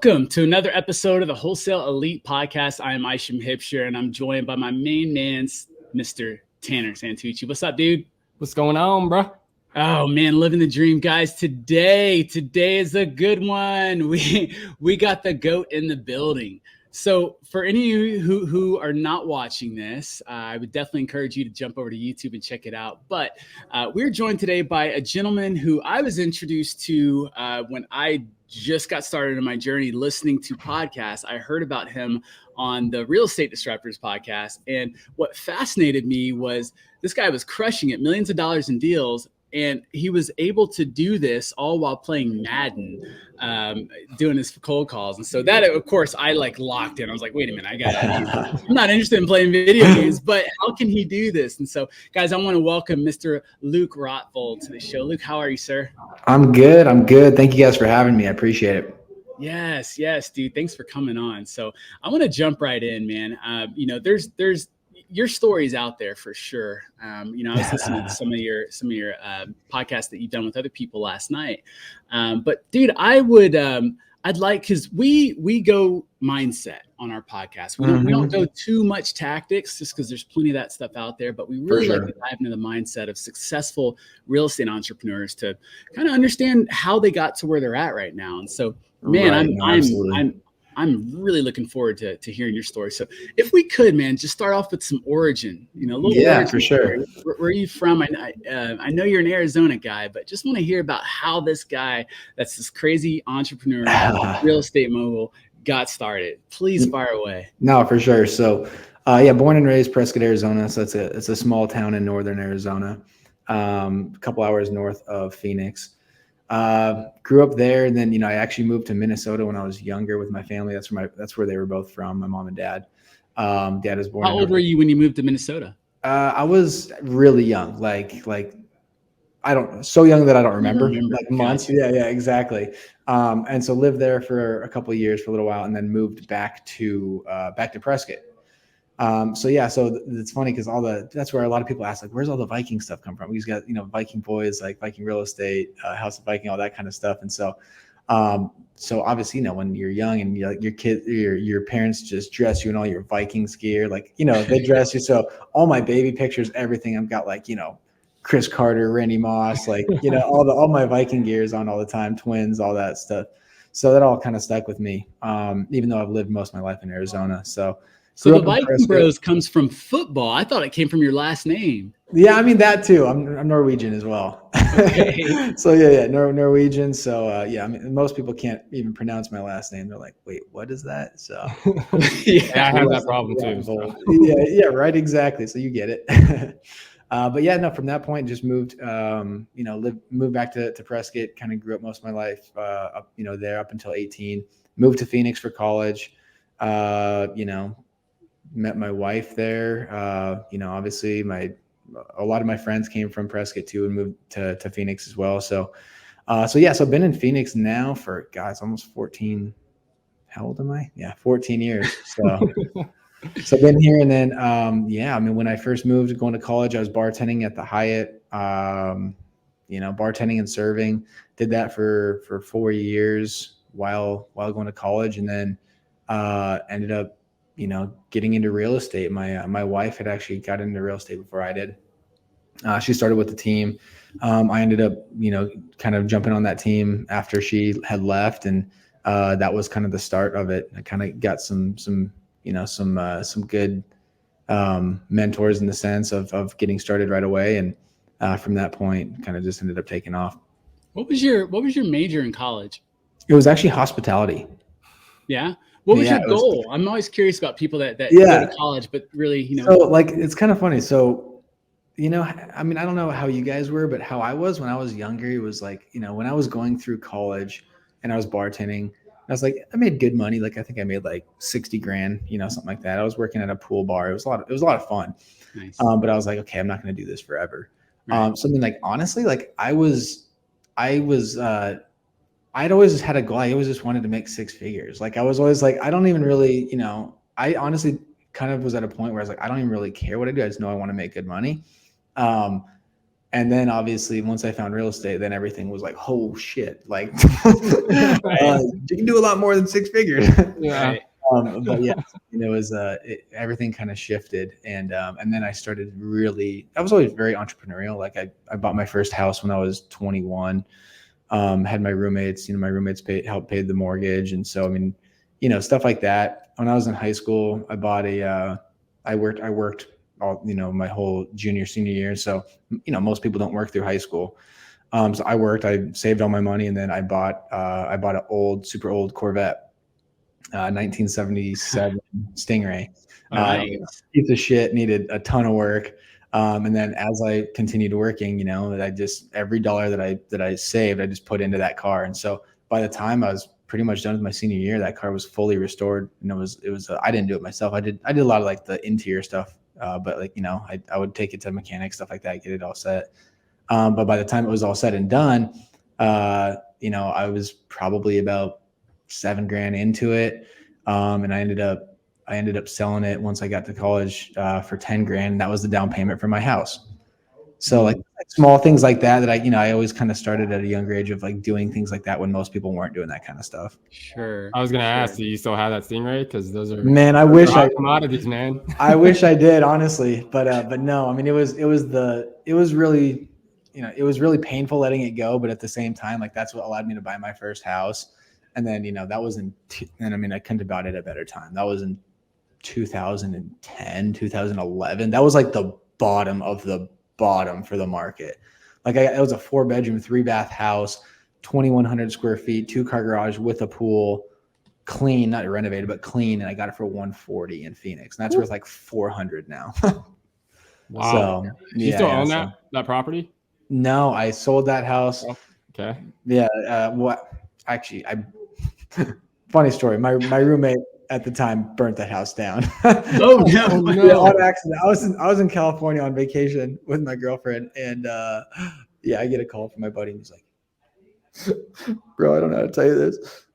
Welcome to another episode of the Wholesale Elite Podcast. I am Isham Hipshire, and I'm joined by my main man, Mr. Tanner Santucci. What's up, dude? What's going on, bro? Oh man, living the dream, guys. Today is a good one. We got the GOAT in the building. So for any of you who are not watching this, I would definitely encourage you to jump over to YouTube and check it out. But we're joined today by a gentleman who I was introduced to when I just got started in my journey listening to podcasts. I heard about him on the Real Estate Disruptors podcast. And what fascinated me was this guy was crushing it, millions of dollars in deals. And he was able to do this all while playing Madden, doing his cold calls. And so that, of course, I locked in. I was like, wait a minute, I'm not interested in playing video games, but how can he do this? And so, guys, I want to welcome Mr. Luke Rotvold to the show. Luke, how are you, sir? I'm good. Thank you guys for having me. I appreciate it. Yes, dude. Thanks for coming on. So I want to jump right in, man. There's your story's out there for sure. I was listening to some of your podcasts that you've done with other people last night. But dude, I'd like, because we go mindset on our podcast. We don't go too much tactics just because there's plenty of that stuff out there, but we really like to dive into the mindset of successful real estate entrepreneurs to kind of understand how they got to where they're at right now. And so, man, I'm really looking forward to hearing your story. So if we could, man, just start off with some origin, origin for sure. Where are you from? I know you're an Arizona guy, but just want to hear about how this guy that's this crazy entrepreneur, real estate mogul got started. Please fire away. No, for sure. So born and raised Prescott, Arizona. So it's a small town in northern Arizona, a couple hours north of Phoenix. Grew up there, and then I actually moved to Minnesota when I was younger with my family. That's where they were both from, my mom and dad. Dad was born. How old were you when you moved to Minnesota? I was really young, so young that I don't remember. Like months. Yeah, exactly. And so lived there for a couple of years, for a little while, and then moved back to Prescott. So it's funny because that's where a lot of people ask, where's all the Viking stuff come from? He's got, Viking boys, like Viking real estate, House of Viking, all that kind of stuff. And so, obviously, when you're young and your parents just dress you in all your Viking gear, they dress you. So all my baby pictures, everything, I've got Chris Carter, Randy Moss, all my Viking gears on all the time, twins, all that stuff. So that all kind of stuck with me, even though I've lived most of my life in Arizona. So the Viking Bros comes from football. I thought it came from your last name. Yeah, I mean that too. I'm Norwegian as well. Okay. So Norwegian. So I mean, most people can't even pronounce my last name. They're like, "Wait, what is that?" So I have that problem too. So. Yeah, right, exactly. So you get it. From that point, just moved, moved back to Prescott. Kind of grew up most of my life there up until 18. Moved to Phoenix for college. Met my wife there. Obviously a lot of my friends came from Prescott too and moved to Phoenix as well. So I've been in Phoenix now for, it's almost 14. How old am I? Yeah, 14 years. So, so I've been here. And then, when I first moved going to college, I was bartending at the Hyatt, bartending and serving, did that for 4 years while going to college. And then, ended up, getting into real estate. My wife had actually got into real estate before I did. She started with the team. I ended up, kind of jumping on that team after she had left, and that was kind of the start of it. I kind of got some good mentors in the sense of getting started right away, and from that point, kind of just ended up taking off. What was your major in college? It was actually hospitality. Yeah. What was your goal? I'm always curious about people that go to college, but really, So it's kind of funny. So, I mean, I don't know how you guys were, but how I was when I was younger, it was when I was going through college and I was bartending, I was I made good money. I think I made $60,000, something like that. I was working at a pool bar. It was a lot of fun. Nice. But I was okay, I'm not going to do this forever. Right. Honestly, I'd always had a goal. I always just wanted to make six figures. I was always I don't even really, I honestly kind of was at a point where I was I don't even really care what I do. I just know I want to make good money. And then obviously once I found real estate, then everything was like, oh shit, like you can do a lot more than 6 figures. Yeah. But yeah, it was everything kind of shifted, and then I started I was always very entrepreneurial. Like I bought my first house when I was 21. Had my roommates, my roommates helped pay the mortgage, and so I mean, stuff like that. When I was in high school, I bought I worked all my whole junior senior year. So most people don't work through high school. So I saved all my money, and then I bought an super old Corvette, 1977 Stingray. Piece of shit, needed a ton of work. And then as I continued working, I just every dollar that I saved, I just put into that car. And so by the time I was pretty much done with my senior year, that car was fully restored. And it was I didn't do it myself. I did a lot of like the interior stuff, but like I would take it to mechanics, stuff like that, get it all set. But by the time it was all said and done, I was probably about $7,000 into it, and I ended up selling it once I got to college for $10,000. That was the down payment for my house. So like small things like that I always kind of started at a younger age of like doing things like that when most people weren't doing that kind of stuff. Sure. I was gonna ask, do you still have that Stingray? Because those are I wish commodities, man. I wish I did, honestly, but no. I mean, it was really it was really painful letting it go, but at the same time, like that's what allowed me to buy my first house. And then that was and I mean, I couldn't have bought it at a better time. That was in 2010, 2011. That was like the bottom of the bottom for the market. Like it was a 4-bedroom, 3-bath house, 2,100 square feet, 2-car garage with a pool, clean, not renovated, but clean. And I got it for $140 in Phoenix. And that's worth like $400 now. Wow. So you still own that property? No, I sold that house. Oh, okay. Yeah. Actually, funny story. My roommate at the time burnt that house down. Oh no! Yeah, on accident. I was in California on vacation with my girlfriend, and I get a call from my buddy, and he's like, "Bro, I don't know how to tell you this.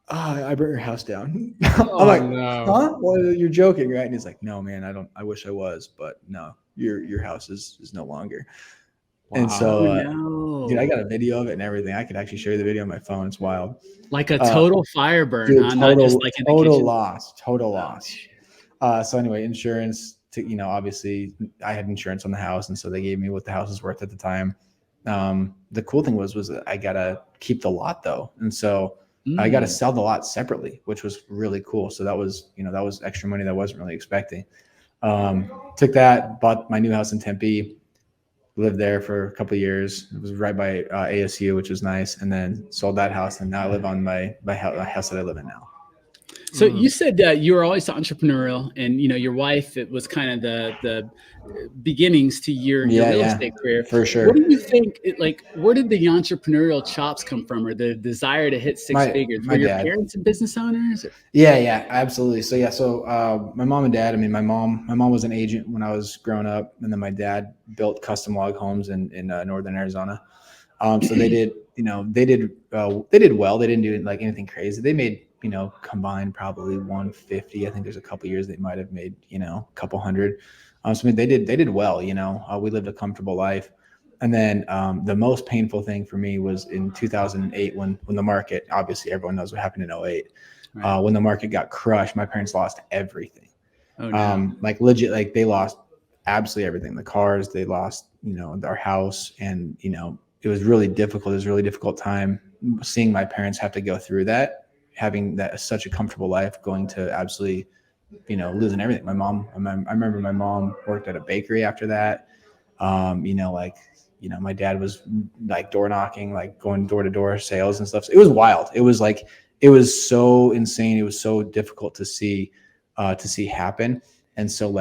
I burnt your house down." I'm like, no. "Huh? Well, you're joking, right?" And he's like, "No, man, I don't. I wish I was, but no, your house is no longer." Wow. And so, dude, I got a video of it and everything. I could actually show you the video on my phone. It's wild. Like a total fire burn, dude, huh? Not just like in the total kitchen. loss. Total loss. So anyway, insurance. Obviously, I had insurance on the house, and so they gave me what the house was worth at the time. The cool thing was that I gotta keep the lot though, and so I gotta sell the lot separately, which was really cool. So that was extra money that I wasn't really expecting. Took that, bought my new house in Tempe. Lived there for a couple of years. It was right by ASU, which was nice. And then sold that house, and now I live on my house that I live in now. So you said you were always entrepreneurial, and your wife, it was kind of the beginnings to your real estate career. For sure. What do you think? Where did the entrepreneurial chops come from, or the desire to hit six figures? Were your parents business owners? Yeah, absolutely. So my mom and dad. I mean, my mom was an agent when I was growing up, and then my dad built custom log homes in northern Arizona. So they did well. They didn't do like anything crazy. They made combined probably 150. I think there's a couple years they might have made a couple hundred. So I mean, they did well. We lived a comfortable life. And then the most painful thing for me was in 2008 when the market, obviously everyone knows what happened in 2008. Right. When the market got crushed, my parents lost everything. Oh, no. Like legit, like they lost absolutely everything. The cars, they lost, our house, and it was really difficult. It was a really difficult time seeing my parents have to go through that, having that such a comfortable life, going to absolutely, losing everything. I remember my mom worked at a bakery after that. My dad was like door knocking, like going door to door sales and stuff. So it was wild. It was so insane. It was so difficult to see happen. And so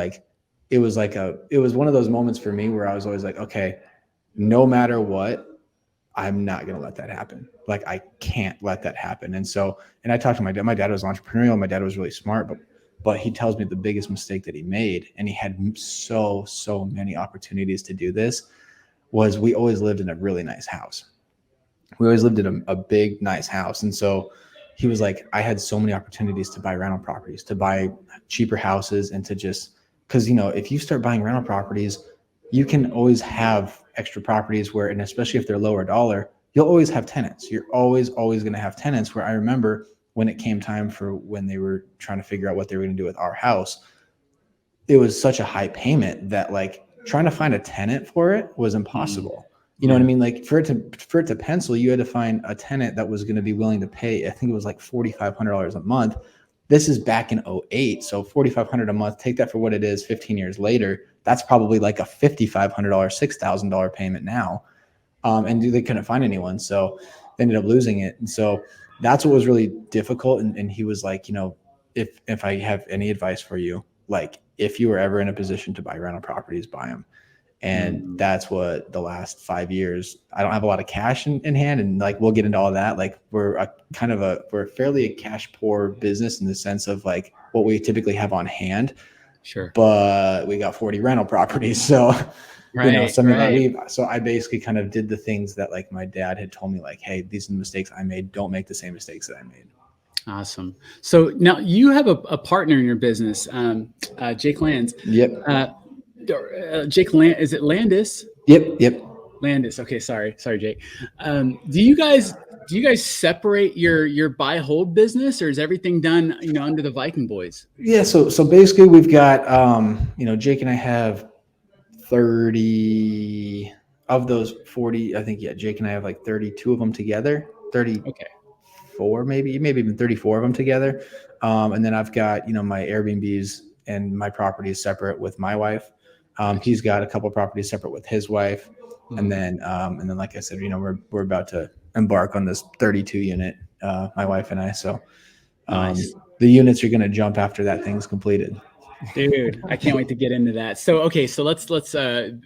it was one of those moments for me where I was always like, okay, no matter what, I'm not going to let that happen. Like, I can't let that happen. And I talked to my dad. My dad was entrepreneurial. My dad was really smart, but he tells me the biggest mistake that he made, and he had so many opportunities to do this, was we always lived in a really nice house. We always lived in a big, nice house. And so he was like, I had so many opportunities to buy rental properties, to buy cheaper houses, and to just, because, if you start buying rental properties, you can always have extra properties where, and especially if they're lower dollar, you'll always have tenants. You're always going to have tenants. Where I remember when it came time for when they were trying to figure out what they were going to do with our house, it was such a high payment that like trying to find a tenant for it was impossible. You know what I mean? Like for it to pencil, you had to find a tenant that was going to be willing to pay. I think it was like $4,500 a month. This is back in 08. So $4,500 a month, take that for what it is 15 years later. That's probably like a $5,500, $6,000 payment now. And they couldn't find anyone. So they ended up losing it. And so that's what was really difficult. And he was like, if I have any advice for you, like if you were ever in a position to buy rental properties, buy them. And that's what the last 5 years, I don't have a lot of cash in hand. And like, we'll get into all that. Like we're we're fairly a cash poor business in the sense of like what we typically have on hand. Sure. But we got 40 rental properties. So, so I basically kind of did the things that like my dad had told me, like, hey, these are the mistakes I made. Don't make the same mistakes that I made. Awesome. So now you have a partner in your business, Jake Lands. Yep. Jake Land, is it Landis? Yep. Landis. Okay. Sorry, Jake. Do you guys separate your buy hold business, or is everything done, under the Viking boys? Yeah. So basically we've got, Jake and I have 30 of those 40. I think, Jake and I have like 32 of them together, 34, maybe even 34 of them together. And then I've got, my Airbnbs and my properties separate with my wife. He's got a couple properties separate with his wife. And then, like I said, we're about to embark on this 32 unit, my wife and I. So, nice. The units are going to jump after that thing's completed. Dude, I can't wait to get into that. So, okay. So let's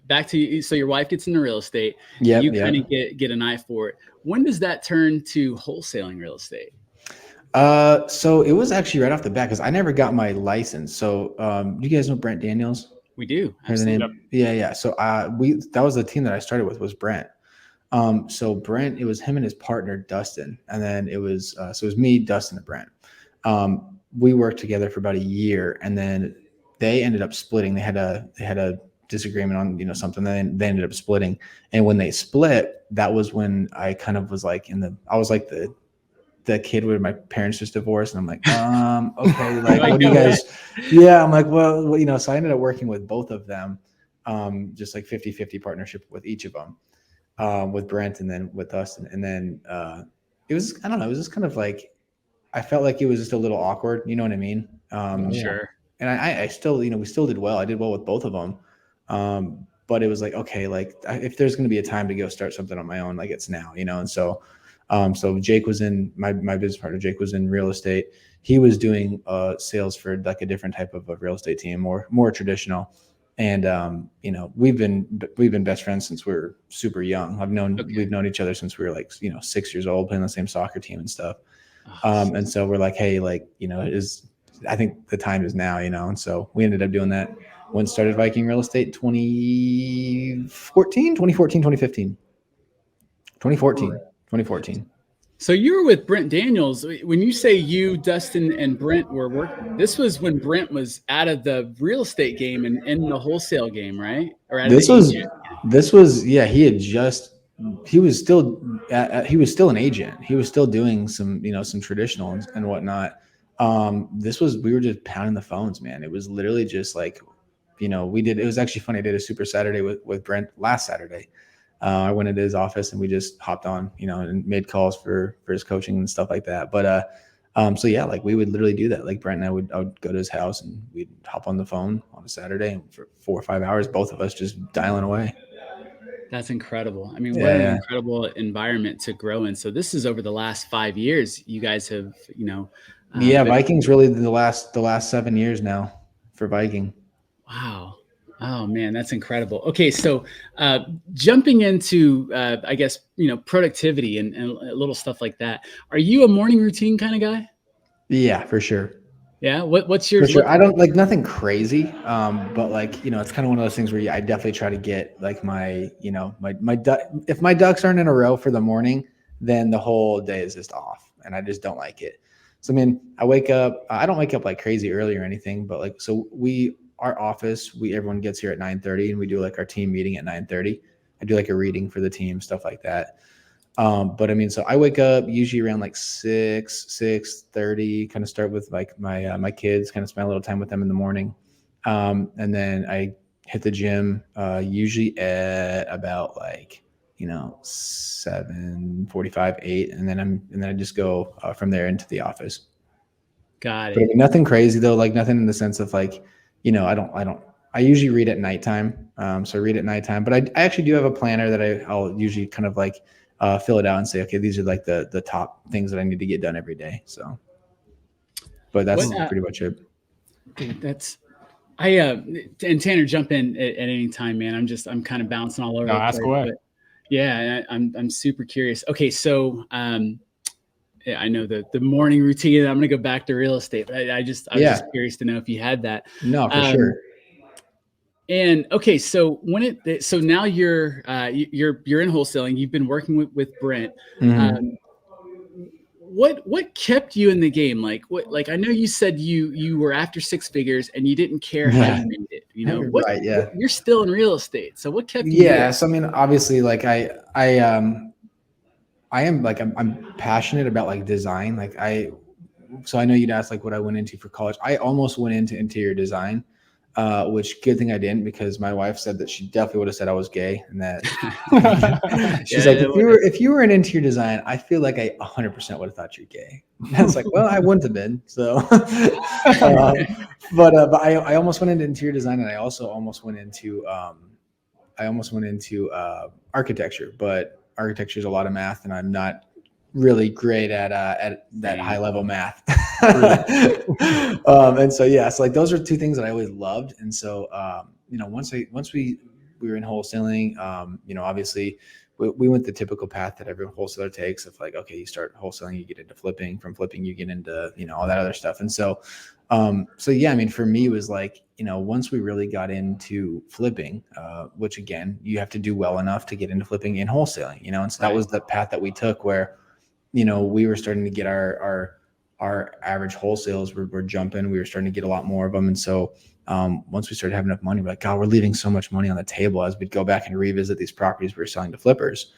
back to you. So your wife gets into real estate. Yeah. You kind of get an eye for it. When does that turn to wholesaling real estate? So it was actually right off the bat because I never got my license. So, do you guys know Brent Daniels? We do. Heard the name? Yeah. So that was the team that I started with, was Brent. So Brent, it was him and his partner Dustin, and then it was me, Dustin, and Brent. We worked together for about a year, and then they ended up splitting. They had a disagreement on something. Then they ended up splitting, and when they split, that was when I kind of was like I was like the kid where my parents just divorced, and I'm like, okay, like, what do you guys? Yeah, I'm like, well, so I ended up working with both of them, just like 50-50 partnership with each of them, with Brent and then with us. And then it was, I don't know, it was just kind of like, I felt like it was just a little awkward. You know what I mean? Sure. And I still, we still did well. I did well with both of them. But it was like, okay, like if there's going to be a time to go start something on my own, like it's now, and so Jake was in my business partner. Jake was in real estate. He was doing sales for like a different type of a real estate team, more traditional. And we've been best friends since we were super young. We've known each other since we were like 6 years old, playing the same soccer team and stuff. And so we're like, hey, like I think the time is now, and so we ended up doing that. When started Viking Real Estate 2014. So you were with Brent Daniels. When you say you, Dustin, and Brent were working, this was when Brent was out of the real estate game and in the wholesale game, right? Or he was still an agent. He was still doing some traditional and whatnot. We were just pounding the phones, man. It was literally just like, it was actually funny. I did a super Saturday with Brent last Saturday. I went into his office and we just hopped on, and made calls for his coaching and stuff like that. But, so yeah, like we would literally do that. Like Brent and I would go to his house and we'd hop on the phone on a Saturday and for 4 or 5 hours, both of us just dialing away. That's incredible. I mean, what an incredible environment to grow in. So this is over the last 5 years. You guys have, Viking's really the last 7 years now for Viking. Wow. Oh man, that's incredible. Okay. So, jumping into, I guess, productivity and little stuff like that. Are you a morning routine kind of guy? Yeah, for sure. Yeah. What's your, for sure. I don't like nothing crazy. But like, it's kind of one of those things where I definitely try to get like my if my ducks aren't in a row for the morning, then the whole day is just off and I just don't like it. So, I mean, I wake up, I don't wake up like crazy early or anything, but like, so our office, everyone gets here at 9:30 and we do like our team meeting at 9:30. I do like a reading for the team, stuff like that. But I mean, so I wake up usually around like 6:30, kind of start with like my kids, kind of spend a little time with them in the morning. And then I hit the gym, usually at about like, 7:45, 8. And then I just go from there into the office. Got it. But I mean, nothing crazy though, like nothing in the sense of like, I usually read at nighttime. So I read at nighttime, but I actually do have a planner that I'll usually kind of like fill it out and say, okay, these are like the top things that I need to get done every day. So, but that's pretty much it. And Tanner, jump in at any time, man. I'm kind of bouncing all over. No, ask away. But yeah, I'm super curious. Okay, so yeah, I know the morning routine. I'm gonna go back to real estate, but I was just curious to know if you had that. No, for sure. And okay, so so now you're in wholesaling. You've been working with Brent. Mm-hmm. What kept you in the game? Like I know you said you were after six figures and you didn't care how you made it. Right? Yeah. You're still in real estate. So what kept you? Yeah. So I mean, obviously, like I am like I'm passionate about like design. So I know you'd ask like what I went into for college. I almost went into interior design. Which good thing I didn't, because my wife said that she definitely would have said I was gay, and that she's like, if you were in interior design, I feel like I 100% would have thought you're gay. And I was like, well, I wouldn't have been. So, but I almost went into interior design, and I also almost went into architecture, but architecture is a lot of math, and I'm not really great at that high level math. And so, yeah, so like those are two things that I always loved. And so, once we were in wholesaling, obviously we went the typical path that every wholesaler takes of like, okay, you start wholesaling, you get into flipping, from flipping, you get into, all that other stuff. And so, yeah, I mean, for me, it was like, once we really got into flipping, which again, you have to do well enough to get into flipping in wholesaling, and so that was the path that we took where, we were starting to get our average wholesales were jumping. We were starting to get a lot more of them. And so once we started having enough money, we're like, God, we're leaving so much money on the table as we'd go back and revisit these properties we were selling to flippers.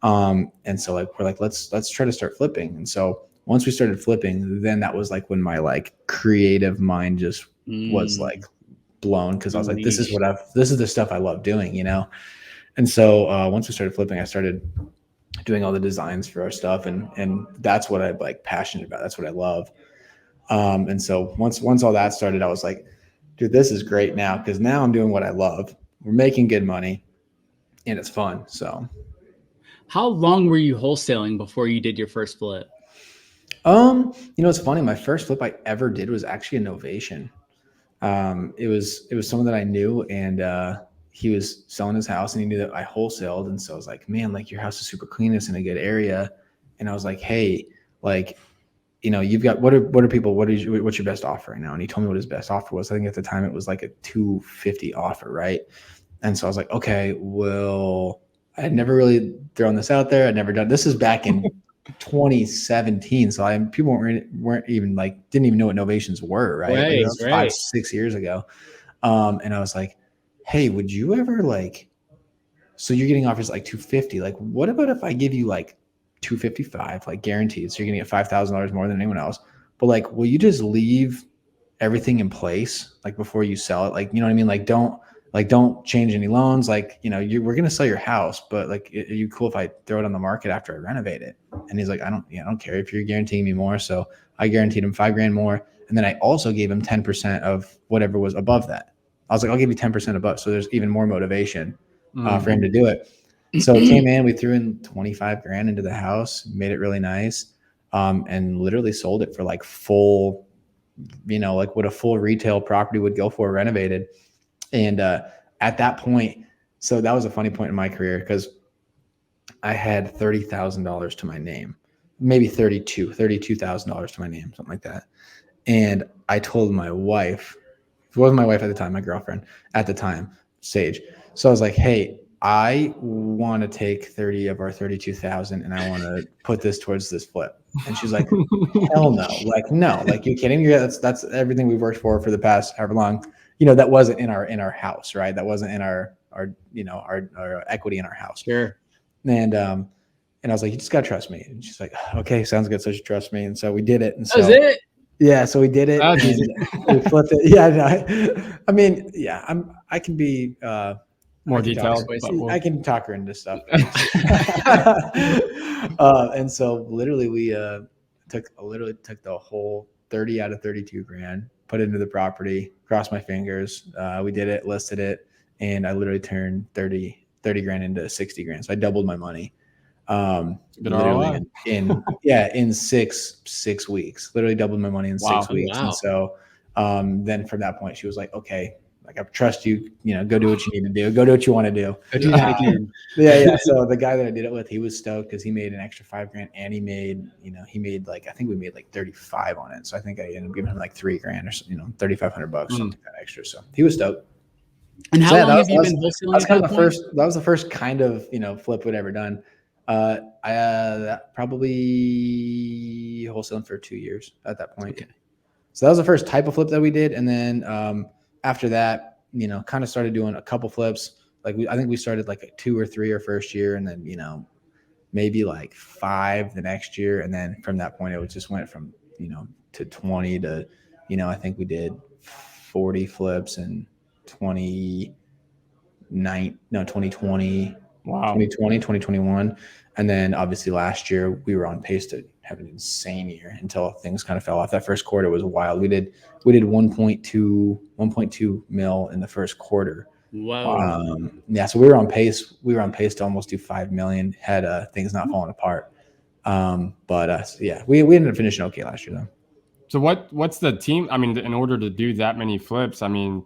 And so like, we're like, let's try to start flipping. And so once we started flipping, then that was like when my like creative mind just was like blown. Cause I was like, this is the stuff I love doing, And so once we started flipping, I started doing all the designs for our stuff. And that's what I'm like passionate about. That's what I love. And so once all that started, I was like, dude, this is great now. Cause now I'm doing what I love. We're making good money and it's fun. So how long were you wholesaling before you did your first flip? It's funny. My first flip I ever did was actually a novation. It was someone that I knew, and he was selling his house and he knew that I wholesaled. And so I was like, man, like your house is super clean. It's in a good area. And I was like, hey, like, you've got, what's your best offer right now? And he told me what his best offer was. I think at the time it was like a 250 offer. Right. And so I was like, okay, well, I had never really thrown this out there. I'd never done, this is back in 2017. So people weren't even like, didn't even know what novations were. Right. Like, that was 5-6 years ago. And I was like, hey, would you ever like, so you're getting offers like 250, like what about if I give you like 255, like guaranteed, so you're gonna get $5,000 more than anyone else, but like will you just leave everything in place like before you sell it, like, you know what I mean, like don't change any loans, like, we're gonna sell your house, but like are you cool if I throw it on the market after I renovate it? And he's like, I don't care if you're guaranteeing me more. So I guaranteed him $5,000 more, and then I also gave him 10% of whatever was above that. I was like, I'll give you 10% above. So there's even more motivation for him to do it. So it came in, we threw in $25,000 into the house, made it really nice. And literally sold it for like full, like what a full retail property would go for renovated. And at that point, so that was a funny point in my career because I had $30,000 to my name, maybe $32,000 to my name, something like that. And I told my wife, it wasn't my wife at the time, my girlfriend at the time, Sage. So I was like, hey, I want to take 30 of our 32,000 and I want to put this towards this flip. And she's like, hell no. Like, no, like, you kidding me? That's everything we've worked for the past however long. that wasn't in our house, right? That wasn't in our equity in our house. Sure. And I was like, you just gotta trust me. And she's like, okay, sounds good. So she trusts me, and so we did it. And so that was it. yeah, so we did it. That's And easy. we flipped it. Yeah, no, I mean, yeah, I can be More I can detailed. I can talk her into stuff. And so literally we took the whole 30 out of 32 grand, put it into the property, crossed my fingers. We did it, listed it, and I literally turned 30 grand into 60 grand. So I doubled my money. Literally in 6 weeks, literally doubled my money in 6 weeks. Wow. And so then from that point she was like, okay, like I trust you, go do what you need to do, go do what you want to do. Yeah. So the guy that I did it with, he was stoked because he made an extra $5 grand, and he made like, I think we made like 35 on it. So I think I ended up giving him like $3 grand or $3,500, something like that extra. So he was stoked. And how long have you been wholesaling? That's kind of that was the first kind of flip we'd ever done. I probably wholesaling for 2 years at that point. Okay. So that was the first type of flip that we did. And then after that, kind of started doing a couple flips. Like I think we started like 2 or 3 our first year, and then, maybe like 5 the next year. And then from that point, it just went from, to 20 to, I think we did 40 flips in 2020, Wow. 2020, 2021. And then obviously last year we were on pace to have an insane year until things kind of fell off. That first quarter was wild. We did 1.2 mil in the first quarter. Wow. Yeah. So we were on pace. We were on pace to almost do 5 million had things not fallen apart. Yeah, we ended up finishing okay last year though. So what's the team? I mean, in order to do that many flips, I mean,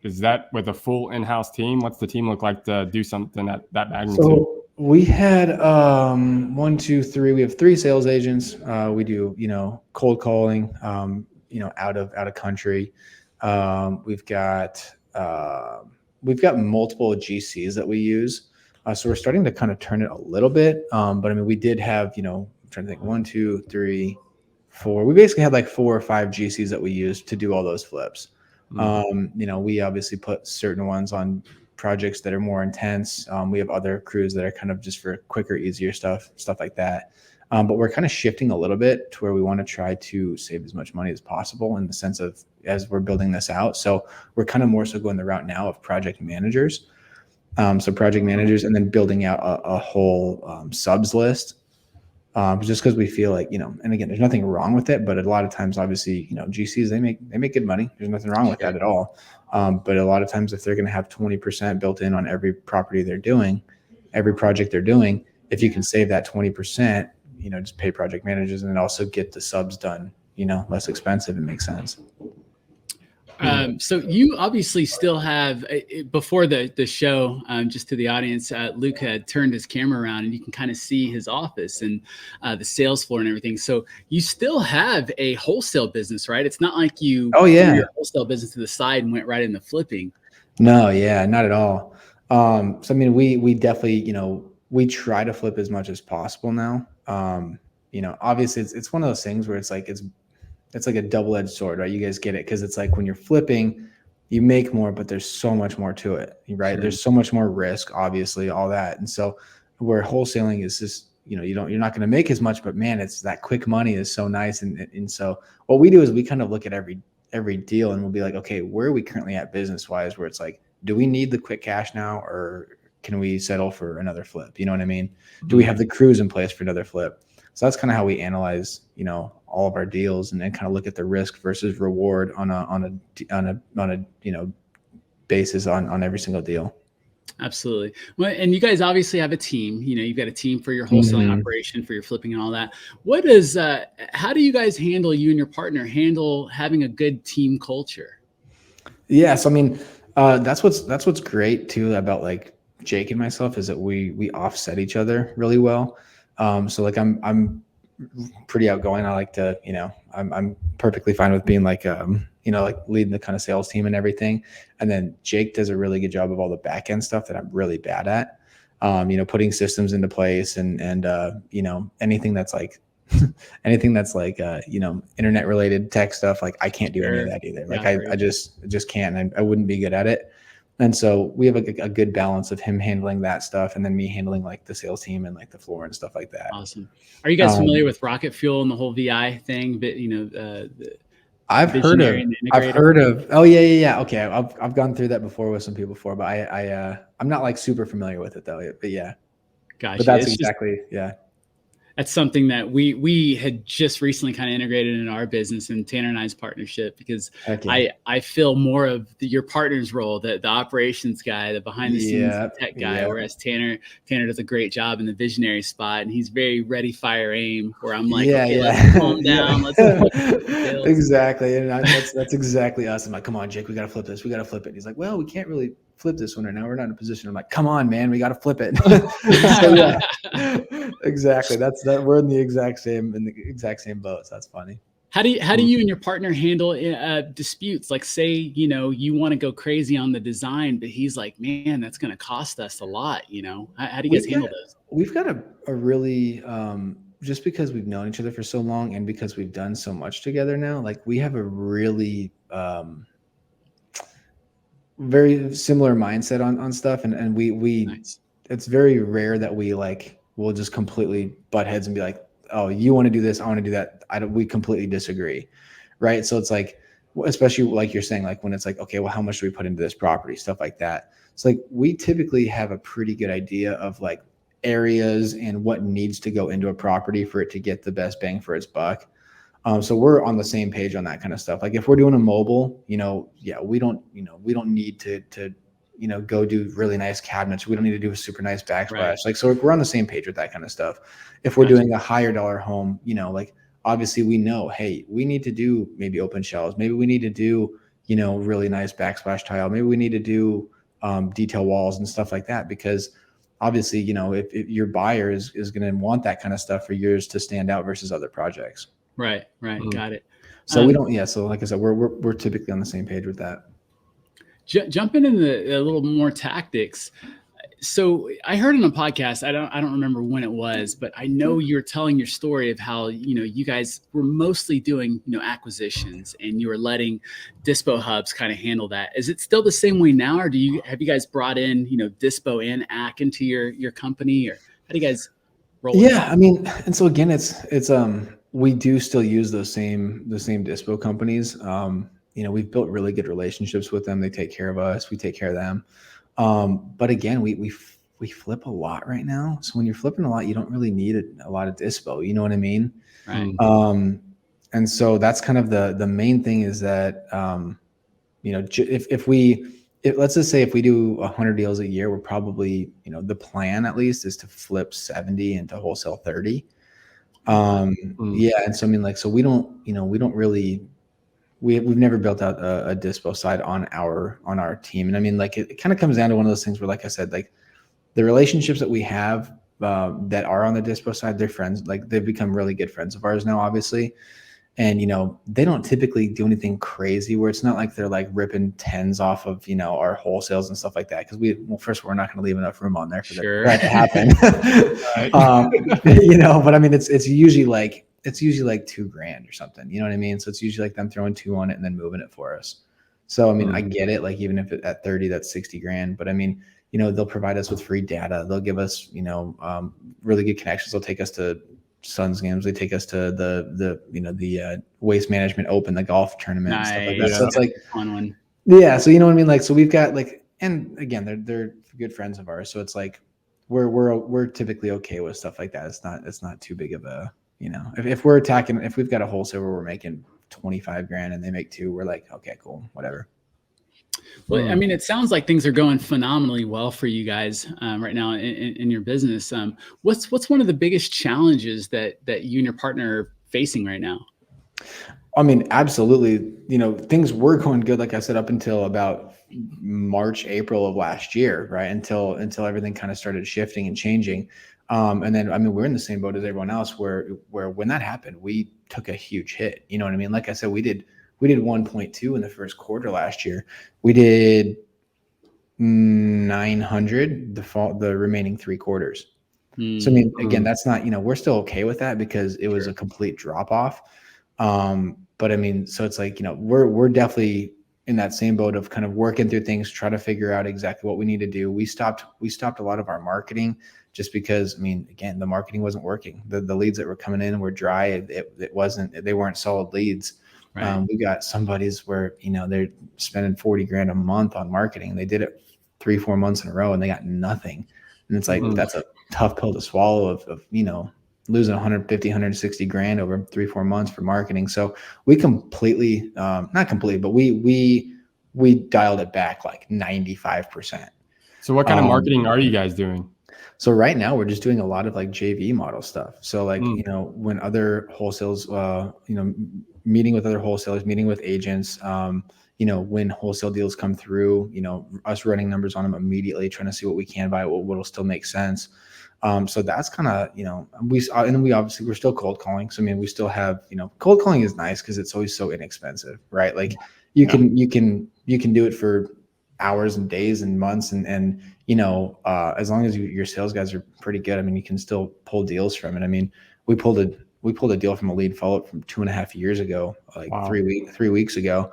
is that with a full in-house team? What's the team look like to do something at that magnitude? So we had 1, 2, 3. We have 3 sales agents. We do cold calling, out of country. We've got multiple GCs that we use. So we're starting to kind of turn it a little bit. But I mean, we did have I'm trying to think, 1, 2, 3, 4. We basically had like 4 or 5 GCs that we used to do all those flips. We obviously put certain ones on projects that are more intense. We have other crews that are kind of just for quicker, easier stuff like that. But we're kind of shifting a little bit to where we want to try to save as much money as possible in the sense of as we're building this out. So we're kind of more so going the route now of project managers. So project managers, and then building out a whole subs list. Just because we feel like, and again, there's nothing wrong with it, but a lot of times, obviously, GCs, they make good money. There's nothing wrong with that at all. But a lot of times if they're going to have 20% built in on every property they're doing, every project they're doing, if you can save that 20%, just pay project managers and then also get the subs done, less expensive, it makes sense. So you obviously still have before the show, just to the audience, Luke had turned his camera around and you can kind of see his office and the sales floor and everything. So you still have a wholesale business, right? It's not like you put your wholesale business to the side and went right into flipping. No, yeah, not at all. So I mean, we definitely, we try to flip as much as possible now. Obviously it's one of those things where it's like a double-edged sword, right? You guys get it, because it's like when you're flipping, you make more, but there's so much more to it, right? Sure. There's so much more risk, obviously, all that. And so where wholesaling is just, you're not going to make as much, but man, it's that quick money is so nice. And so what we do is we kind of look at every deal and we'll be like, okay, where are we currently at business-wise, where it's like, do we need the quick cash now, or can we settle for another flip? You know what I mean? Mm-hmm. Do we have the crews in place for another flip? So that's kind of how we analyze, all of our deals, and then kind of look at the risk versus reward on a basis on every single deal. Absolutely. Well, and you guys obviously have a team. You've got a team for your wholesaling operation, for your flipping and all that. How do you guys you and your partner handle having a good team culture? Yes, I mean, that's what's great too about like Jake and myself, is that we offset each other really well. So like I'm pretty outgoing. I like to, I'm perfectly fine with being like, like leading the kind of sales team and everything. And then Jake does a really good job of all the back end stuff that I'm really bad at. Putting systems into place and anything that's like anything that's like, internet related tech stuff. Like I can't do any of Sure. that either. Yeah, Like I just can't, and I wouldn't be good at it. And so we have a good balance of him handling that stuff and then me handling like the sales team and like the floor and stuff like that. awesome. Are you guys familiar with Rocket Fuel and the whole VI thing? But I've heard of. Oh yeah. Okay, I've gone through that before with some people before, but I'm not like super familiar with it though. But yeah, gotcha. But that's exactly yeah. That's something that we had just recently kind of integrated in our business and Tanner and I's partnership, because I feel more of your partner's role, the operations guy, the behind the scenes tech guy, whereas Tanner does a great job in the visionary spot, and he's very ready, fire, aim, where I'm like, let's calm down. Let's exactly. And that's exactly us. I'm like, come on, Jake, we got to flip this. We got to flip it. He's like, well, we can't really flip this one right now. We're not in a position. I'm like, come on, man, we got to flip it. So, yeah, exactly. We're in the exact same boat. So that's funny. How do you and your partner handle disputes? Like, say, you want to go crazy on the design, but he's like, man, that's going to cost us a lot. How do you guys handle those? We've got a really, just because we've known each other for so long and because we've done so much together now, like we have a really, very similar mindset on stuff. And we nice. It's very rare that we'll just completely butt heads and be like, oh, you want to do this, I want to do that. We completely disagree. Right. So it's like, especially like you're saying, like when it's like, okay, well, how much do we put into this property, stuff like that. It's like, we typically have a pretty good idea of like areas and what needs to go into a property for it to get the best bang for its buck. So we're on the same page on that kind of stuff. Like if we're doing a mobile, we don't need to go do really nice cabinets. We don't need to do a super nice backsplash. Right. Like, so we're on the same page with that kind of stuff. If we're doing a higher dollar home, like obviously we know, hey, we need to do maybe open shelves. Maybe we need to do, really nice backsplash tile. Maybe we need to do detail walls and stuff like that, because obviously, if your buyer is going to want that kind of stuff for yours to stand out versus other projects. Right. Got it. So we don't, so like I said, we're typically on the same page with that. Jumping into a little more tactics. So I heard in a podcast, I don't remember when it was, but I know you're telling your story of how, you guys were mostly doing, acquisitions, and you were letting Dispo hubs kind of handle that. Is it still the same way now, or have you guys brought in, Dispo and AC into your company, or how do you guys roll? Yeah. I mean, and so again, it's we do still use the same Dispo companies. We've built really good relationships with them. They take care of us. We take care of them. But again, we flip a lot right now. So when you're flipping a lot, you don't really need a lot of Dispo. You know what I mean? Right. And so that's kind of the main thing is that, let's just say if we do 100 deals a year, we're probably, the plan at least is to flip 70 and to wholesale 30. Yeah. And so, I mean, so we don't really, we've never built out a Dispo side on our team. And I mean, it kind of comes down to one of those things where, like I said, like the relationships that we have that are on the Dispo side, they're friends, like they've become really good friends of ours now, obviously. And, they don't typically do anything crazy where it's not like they're like ripping tens off of, our wholesales and stuff like that. Cause first we're not going to leave enough room on there for that to happen. But I mean, it's usually like $2,000 or something, you know what I mean? So it's usually like them throwing 2 on it and then moving it for us. So, I mean, I get it. Like, even if at 30, that's $60,000, but I mean, they'll provide us with free data. They'll give us, really good connections. They'll take us to Suns games. They take us to the Waste Management Open, the golf tournament, and stuff like that. So it's like fun one. Yeah. So, you know what I mean? Like, so we've got and again, they're good friends of ours. So it's like, we're typically okay with stuff like that. It's not too big of a, if we've got a wholesale where we're making $25,000 and they make $2,000, we're like, okay, cool, whatever. Well, I mean, it sounds like things are going phenomenally well for you guys right now in your business. What's one of the biggest challenges that you and your partner are facing right now? I mean, absolutely. Things were going good, like I said, up until about March, April of last year, right? Until everything kind of started shifting and changing. And then, I mean, we're in the same boat as everyone else where when that happened, we took a huge hit. You know what I mean? Like I said, we did 1.2 in the first quarter last year. We did 900 the remaining 3 quarters. So I mean, again, that's not, we're still okay with that because it was a complete drop off. But I mean, so it's like, we're definitely in that same boat of kind of working through things, try to figure out exactly what we need to do. We stopped a lot of our marketing just because, I mean, again, the marketing wasn't working. The leads that were coming in were dry. They weren't solid leads. Right. We got somebody's where, they're spending 40 grand a month on marketing. They did it 3-4 months in a row and they got nothing. And it's like, that's a tough pill to swallow of losing 150, 160 grand over 3-4 months for marketing. So we completely, not completely, but we dialed it back like 95%. So what kind of marketing are you guys doing? So right now we're just doing a lot of like JV model stuff. So like, when other wholesales, meeting with other wholesalers, meeting with agents, when wholesale deals come through, us running numbers on them immediately, trying to see what we can buy, what'll still make sense. So that's kind of, we obviously we're still cold calling. So, I mean, we still have, cold calling is nice because it's always so inexpensive, right? Like you can do it for hours and days and months. And as long as your sales guys are pretty good, I mean, you can still pull deals from it. I mean, we pulled a deal from a lead follow-up from 2.5 years ago, like 3 weeks ago.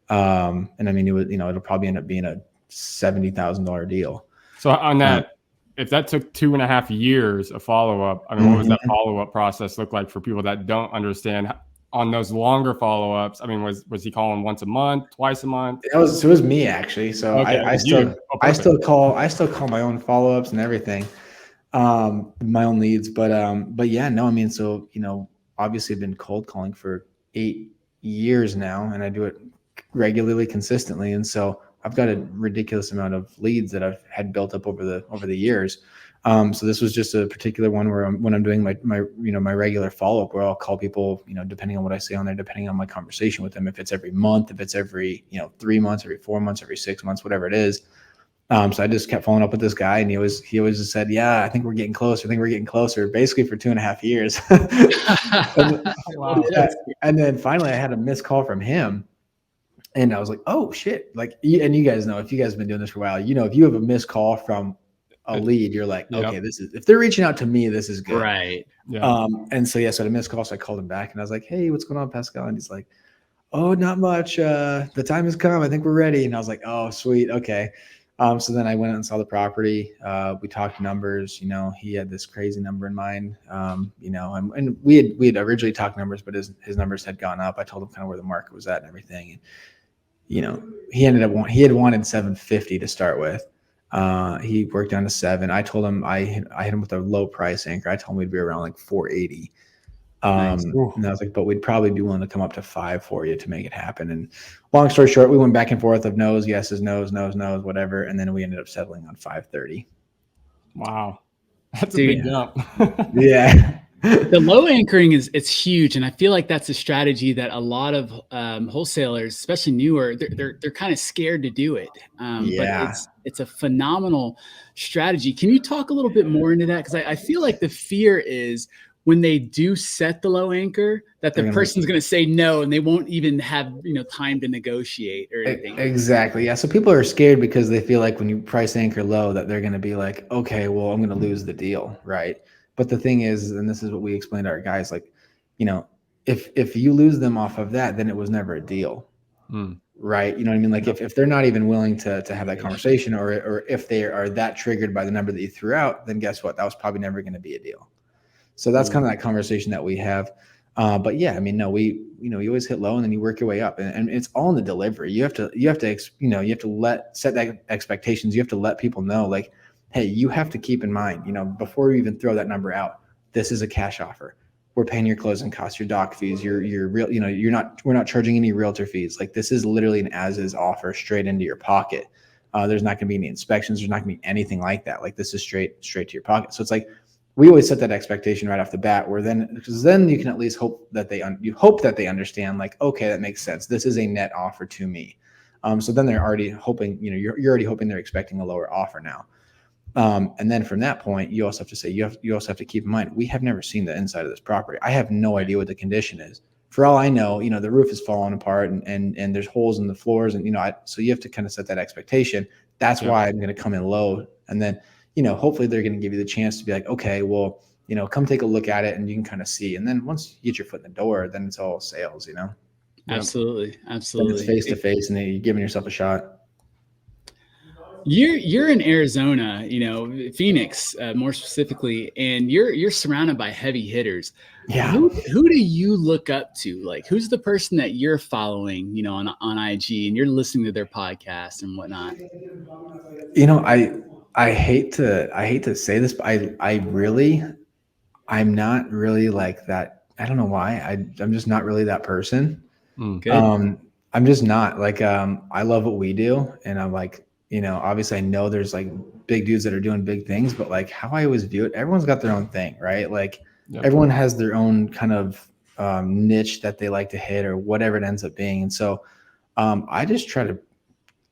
And I mean, it was, it'll probably end up being a $70,000 deal. So on that, if that took 2.5 years of follow-up, I mean, what was that follow-up process look like for people that don't understand on those longer follow-ups? I mean, was he calling once a month, twice a month? It was me actually. So I still call my own follow-ups and everything, my own leads. But yeah, no, I mean, so, obviously I've been cold calling for 8 years now and I do it regularly, consistently. And so I've got a ridiculous amount of leads that I've had built up over the years. So this was just a particular one where when I'm doing my regular follow-up, where I'll call people, depending on what I say on there, depending on my conversation with them, if it's every month, if it's every, 3 months, every 4 months, every 6 months, whatever it is. So I just kept following up with this guy and he always just said, yeah, I think we're getting closer. Basically for 2.5 years. Wow. And then finally I had a missed call from him. And I was like, oh shit. Like, and you guys know, if you guys have been doing this for a while, if you have a missed call from a lead, you're like, okay, if they're reaching out to me, this is good. Right. Yeah. And so, yeah, so I had a missed call. So I called him back and I was like, hey, what's going on, Pascal? And he's like, oh, not much. The time has come. I think we're ready. And I was like, oh, sweet. Okay. So then I went out and saw the property. We talked numbers. He had this crazy number in mind. And we had originally talked numbers, but his numbers had gone up. I told him kind of where the market was at and everything. And he had wanted 750 to start with. He worked down to 7. I told him I hit him with a low price anchor. I told him we'd be around like 480. Nice. And I was like, but we'd probably be willing to come up to 5 for you to make it happen. And long story short, we went back and forth of no's, yeses, no's, whatever. And then we ended up settling on 530. Wow. That's a big jump. Yeah. The low anchoring it's huge. And I feel like that's a strategy that a lot of wholesalers, especially newer, they're kind of scared to do it. But it's a phenomenal strategy. Can you talk a little bit more into that? Because I feel like the fear is when they do set the low anchor, that the person's going to say no, and they won't even have time to negotiate or anything. Exactly. Yeah. So people are scared because they feel like when you price anchor low, that they're going to be like, okay, well, I'm going to lose the deal, right? But the thing is, and this is what we explain to our guys, like, if you lose them off of that, then it was never a deal, right? You know what I mean? Like if they're not even willing to have that conversation, or if they are that triggered by the number that you threw out, then guess what? That was probably never going to be a deal. So that's kind of that conversation that we have. But yeah, I mean, no, you always hit low and then you work your way up, and it's all in the delivery. You have to set that expectations. You have to let people know, like, hey, you have to keep in mind, before you even throw that number out, this is a cash offer. We're paying your closing costs, your doc fees, your real, we're not charging any realtor fees. Like, this is literally an as-is offer straight into your pocket. There's not going to be any inspections. There's not going to be anything like that. Like, this is straight to your pocket. So it's like, we always set that expectation right off the bat, because then you can at least hope that they understand, like, okay, that makes sense. This is a net offer to me. So then they're already hoping, you're already hoping they're expecting a lower offer now. And then from that point, you also have to say, you also have to keep in mind, we have never seen the inside of this property. I have no idea what the condition is. For all I know, the roof is falling apart and there's holes in the floors, and so you have to kind of set that expectation. That's why I'm going to come in low. And then, hopefully they're going to give you the chance to be like, okay, well, come take a look at it and you can kind of see. And then once you get your foot in the door, then it's all sales, Absolutely. Then it's face to face and then you're giving yourself a shot. You're in Arizona, Phoenix, more specifically, and you're surrounded by heavy hitters. Yeah. Who do you look up to? Like, who's the person that you're following, on IG, and you're listening to their podcast and whatnot? I hate to say this, but I'm not really like that. I don't know why. I'm just not really that person. Good. I'm just not like, I love what we do. And I'm like, obviously I know there's like big dudes that are doing big things, but like how I always view it, everyone's got their own thing, right? Like everyone has their own kind of niche that they like to hit or whatever it ends up being. And so I just try to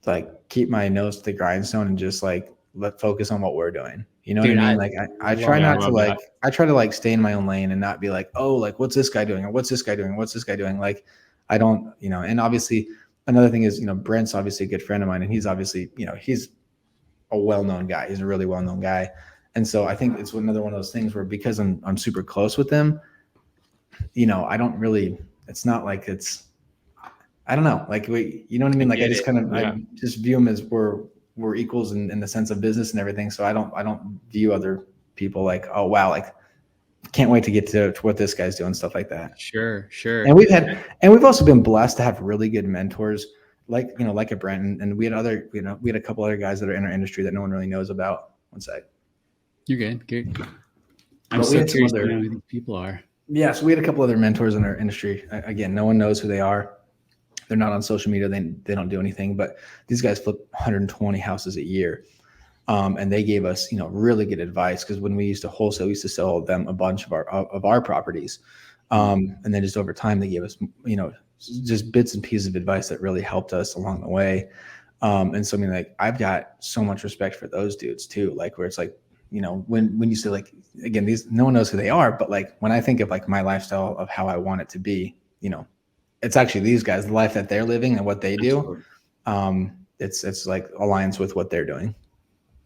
like keep my nose to the grindstone and just like focus on what we're doing. You know what I mean? Like I try not to like, I try to like stay in my own lane and not be like, oh, like what's this guy doing? Or what's this guy doing? What's this guy doing? Like, I don't, and obviously another thing is, Brent's obviously a good friend of mine and he's obviously, he's a well-known guy. He's a really well-known guy. And so I think it's another one of those things where because I'm super close with them, I don't really, it's not like I don't know, like you know what I mean? Like I just kind of, I just view them as we're equals in the sense of business and everything. So I don't view other people like, oh wow, like can't wait to get to what this guy's doing, stuff like that. Sure. And we've also been blessed to have really good mentors, like a Brent, and we had a couple other guys that are in our industry that no one really knows about. One sec. You're good. I'm so curious to know who these people are. Yeah, so we had a couple other mentors in our industry. Again, no one knows who they are. They're not on social media. They don't do anything, but these guys flip 120 houses a year. And they gave us, really good advice because when we used to wholesale, we used to sell them a bunch of our properties. And then just over time, they gave us, just bits and pieces of advice that really helped us along the way. And so, I mean, like I've got so much respect for those dudes too. Like where it's like, when you say like, again, no one knows who they are, but like when I think of like my lifestyle of how I want it to be, it's actually these guys, the life that they're living and what they do. It's like aligns with what they're doing.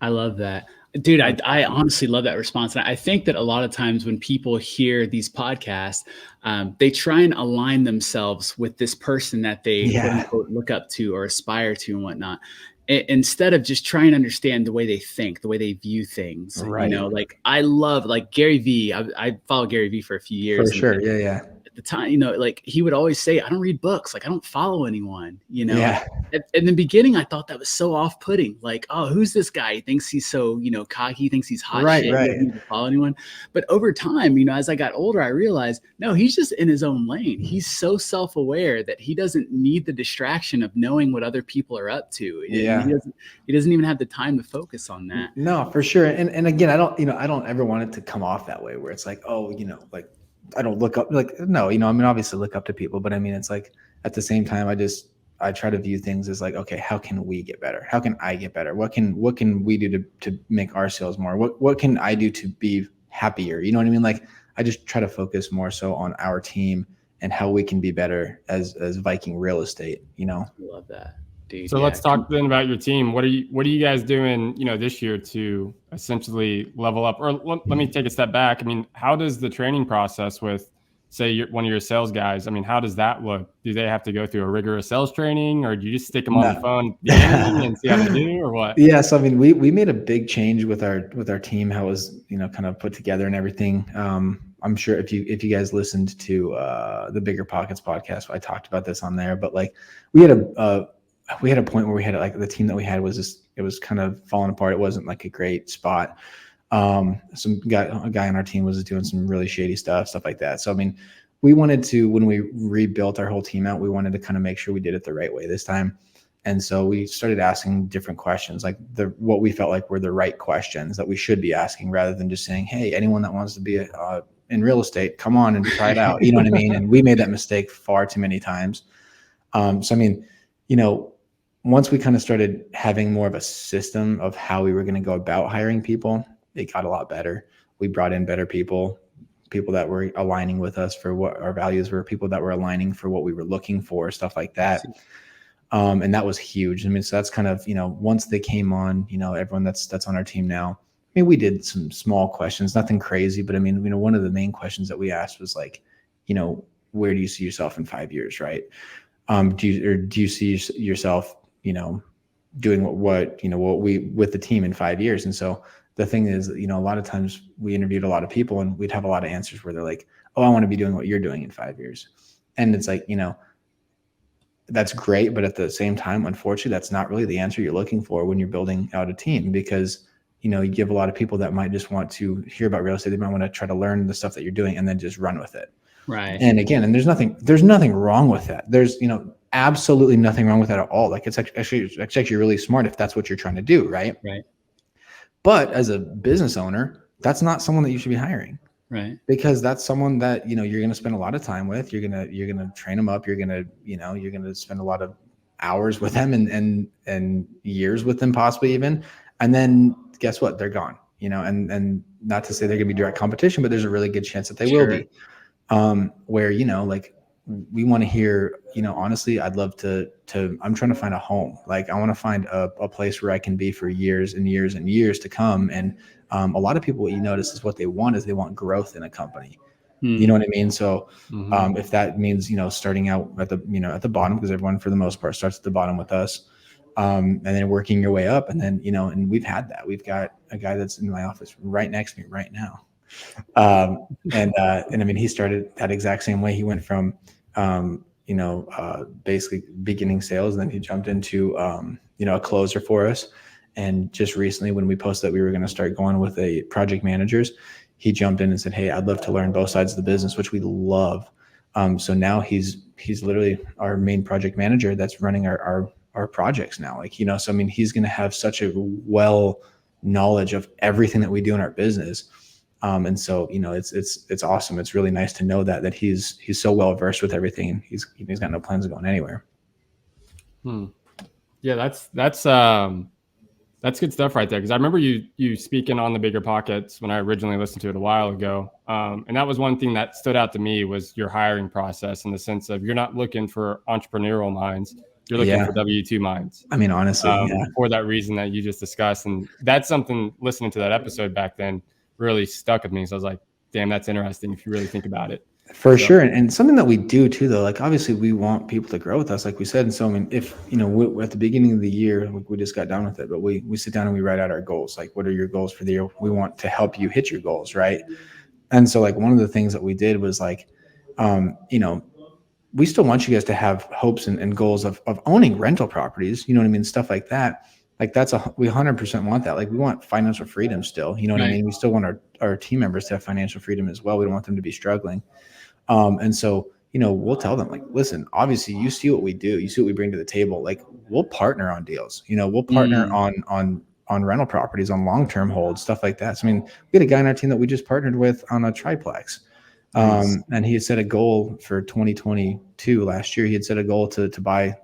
I love that. Dude, I honestly love that response. And I think that a lot of times when people hear these podcasts, they try and align themselves with this person that they quote unquote look up to or aspire to and whatnot, instead of just trying to understand the way they think, the way they view things. Right. Like I love like Gary Vee. I followed Gary Vee for a few years. For sure. Yeah. At the time, like he would always say, I don't read books. Like I don't follow anyone, Yeah. In the beginning, I thought that was so off-putting. Like, oh, who's this guy? He thinks he's so, cocky, thinks he's hot shit. He doesn't need to follow anyone. But over time, as I got older, I realized, no, he's just in his own lane. He's so self-aware that he doesn't need the distraction of knowing what other people are up to. Yeah. He doesn't even have the time to focus on that. No, for sure. And again, I don't ever want it to come off that way where it's like, oh, like I don't look up, like, no, obviously look up to people, but I mean, it's like at the same time, I try to view things as like, okay, how can we get better? How can I get better? What can we do to make our sales more? What can I do to be happier? You know what I mean? Like I just try to focus more so on our team and how we can be better as Viking real estate, I love that. Dude, so let's talk then about your team. What are you guys doing, this year to essentially level up? Or let me take a step back. I mean, how does the training process with, say, one of your sales guys, I mean, how does that look? Do they have to go through a rigorous sales training, or do you just stick them on the phone and see how they do, or what? Yeah, so I mean, we made a big change with our team, how it was, kind of put together and everything. I'm sure if you guys listened to the Bigger Pockets podcast, I talked about this on there, but like we had a point where we had like the team that we had was just, it was kind of falling apart. It wasn't like a great spot. A guy on our team was doing some really shady stuff like that. So, I mean, we wanted to, when we rebuilt our whole team out, we wanted to kind of make sure we did it the right way this time. And so we started asking different questions, like what we felt like were the right questions that we should be asking, rather than just saying, hey, anyone that wants to be in real estate, come on and try it out. You know what I mean? And we made that mistake far too many times. So, I mean, once we kind of started having more of a system of how we were going to go about hiring people, it got a lot better. We brought in better people that were aligning with us for what our values were, people that were aligning for what we were looking for, stuff like that. And that was huge. I mean, so that's kind of, once they came on, everyone that's on our team now, mean, we did some small questions, nothing crazy, but I mean, one of the main questions that we asked was like, where do you see yourself in 5 years, right? Do you see yourself, doing what we with the team in 5 years? And so the thing is, a lot of times we interviewed a lot of people and we'd have a lot of answers where they're like, oh, I want to be doing what you're doing in 5 years. And it's like, that's great. But at the same time, unfortunately, that's not really the answer you're looking for when you're building out a team, because, you give a lot of people that might just want to hear about real estate. They might want to try to learn the stuff that you're doing and then just run with it. Right. And again, and there's nothing wrong with that. There's, absolutely nothing wrong with that at all. Like it's actually really smart if that's what you're trying to do. Right. Right. But as a business owner, that's not someone that you should be hiring. Right. Because that's someone that, you're going to spend a lot of time with. You're going to train them up. You're going to spend a lot of hours with them and years with them, possibly even. And then guess what? They're gone, and not to say they're going to be direct competition, but there's a really good chance that they will be. Where, like we want to hear, honestly, I'd love to, I'm trying to find a home. Like I want to find a place where I can be for years and years and years to come. And a lot of people, what you notice is what they want is they want growth in a company. You know what I mean? So if that means, starting out at the bottom, because everyone for the most part starts at the bottom with us, and then working your way up. And then, and we've had that. We've got a guy that's in my office right next to me right now. And I mean, he started that exact same way. He went from, basically beginning sales, and then he jumped into, a closer for us. And just recently, when we posted that we were going to start going with a project managers, he jumped in and said, hey, I'd love to learn both sides of the business, which we love. So now he's literally our main project manager that's running our projects now. Like, so, I mean, he's going to have such a knowledge of everything that we do in our business. And so, it's awesome. It's really nice to know that he's so well versed with everything, and he's got no plans of going anywhere. Yeah, that's good stuff right there. Because I remember you speaking on the Bigger Pockets when I originally listened to it a while ago. And that was one thing that stood out to me was your hiring process, in the sense of you're not looking for entrepreneurial minds. You're looking for W-2 minds. I mean, honestly, for that reason that you just discussed. And that's something, listening to that episode back then, really stuck with me. So I was like, damn, that's interesting if you really think about it. For sure. And something that we do too, though, like obviously we want people to grow with us, like we said. And so, I mean, if, at the beginning of the year, we just got done with it, but we sit down and we write out our goals. Like, what are your goals for the year? We want to help you hit your goals. Right. And so like one of the things that we did was like, we still want you guys to have hopes and goals of owning rental properties, you know what I mean? Stuff like that. Like we 100% want that. Like we want financial freedom still, you know what I mean? We still want our team members to have financial freedom as well. We don't want them to be struggling. And so, we'll tell them like, listen, obviously you see what we do, you see what we bring to the table. Like we'll partner on deals, we'll partner on rental properties, on long-term holds, stuff like that. So, I mean, we had a guy on our team that we just partnered with on a triplex. And he had set a goal for 2022 last year. He had set a goal to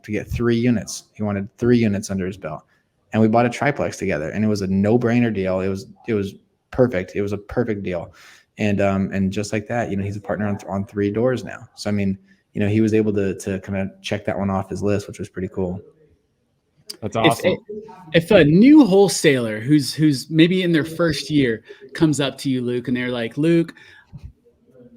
get 3 units. He wanted 3 units under his belt, and we bought a triplex together, and it was a no-brainer deal. It was perfect. It was a perfect deal. And just like that, he's a partner on 3 doors now. So, I mean, he was able to kind of check that one off his list, which was pretty cool. That's awesome. If a new wholesaler who's maybe in their first year comes up to you, Luke, and they're like, Luke,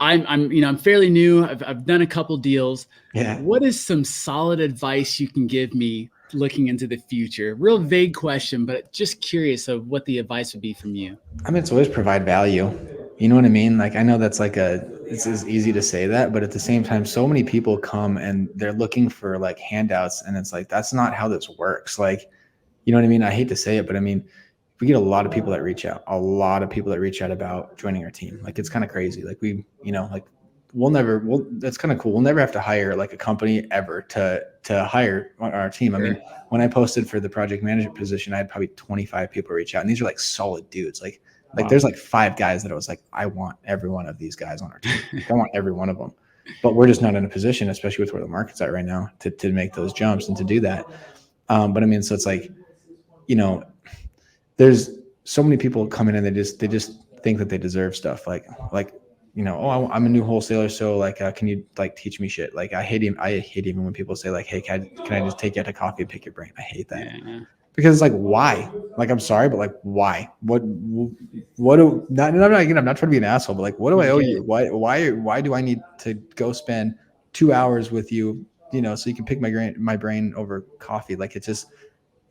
I'm fairly new. I've done a couple deals. Yeah. What is some solid advice you can give me looking into the future? Real vague question, but just curious of what the advice would be from you. I mean, it's always provide value. You know what I mean? Like, I know that's it's as easy to say that, but at the same time, so many people come and they're looking for like handouts, and it's like, that's not how this works. Like, you know what I mean? I hate to say it, but I mean, we get a lot of people that reach out about joining our team. Like, it's kind of crazy. Like that's kind of cool. We'll never have to hire like a company ever to hire on our team. Sure. I mean, when I posted for the project management position, I had probably 25 people reach out, and these are like solid dudes. Like there's like 5 guys that I was like, I want every one of these guys on our team. I want every one of them, but we're just not in a position, especially with where the market's at right now, to make those jumps and to do that. But I mean, so it's like, there's so many people coming in, they just think that they deserve stuff. Like, oh, I'm a new wholesaler, so like, can you like teach me shit? Like, I hate even when people say like, hey, can I just take you out to coffee and pick your brain? I hate that. Yeah. Because it's like, why? Like, I'm sorry, but like, why? What do not? I'm not trying to be an asshole, but like, what do I owe you? Why do I need to go spend 2 hours with you? So you can pick my brain over coffee. Like, it's just,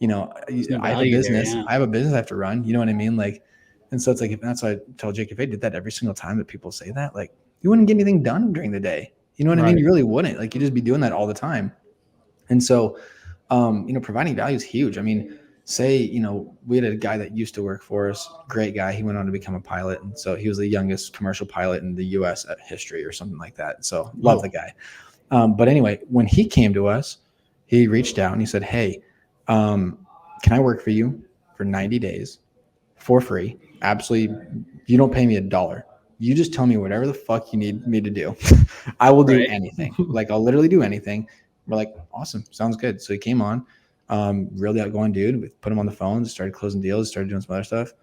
I have a business. I have a business I have to run. You know what I mean? Like, and so it's like, that's why I tell Jake, if I did that every single time that people say that, like, you wouldn't get anything done during the day. You know what I mean? You really wouldn't. Like, you'd just be doing that all the time. And so, providing value is huge. I mean, say, we had a guy that used to work for us, great guy. He went on to become a pilot. And so he was the youngest commercial pilot in the US at history or something like that. So love the guy. But anyway, when he came to us, he reached out and he said, hey, can I work for you for 90 days for free? Absolutely. You don't pay me $1. You just tell me whatever the fuck you need me to do. I will do anything. Like, I'll literally do anything. We're like, awesome. Sounds good. So he came on, really outgoing dude. We put him on the phone, started closing deals, started doing some other stuff.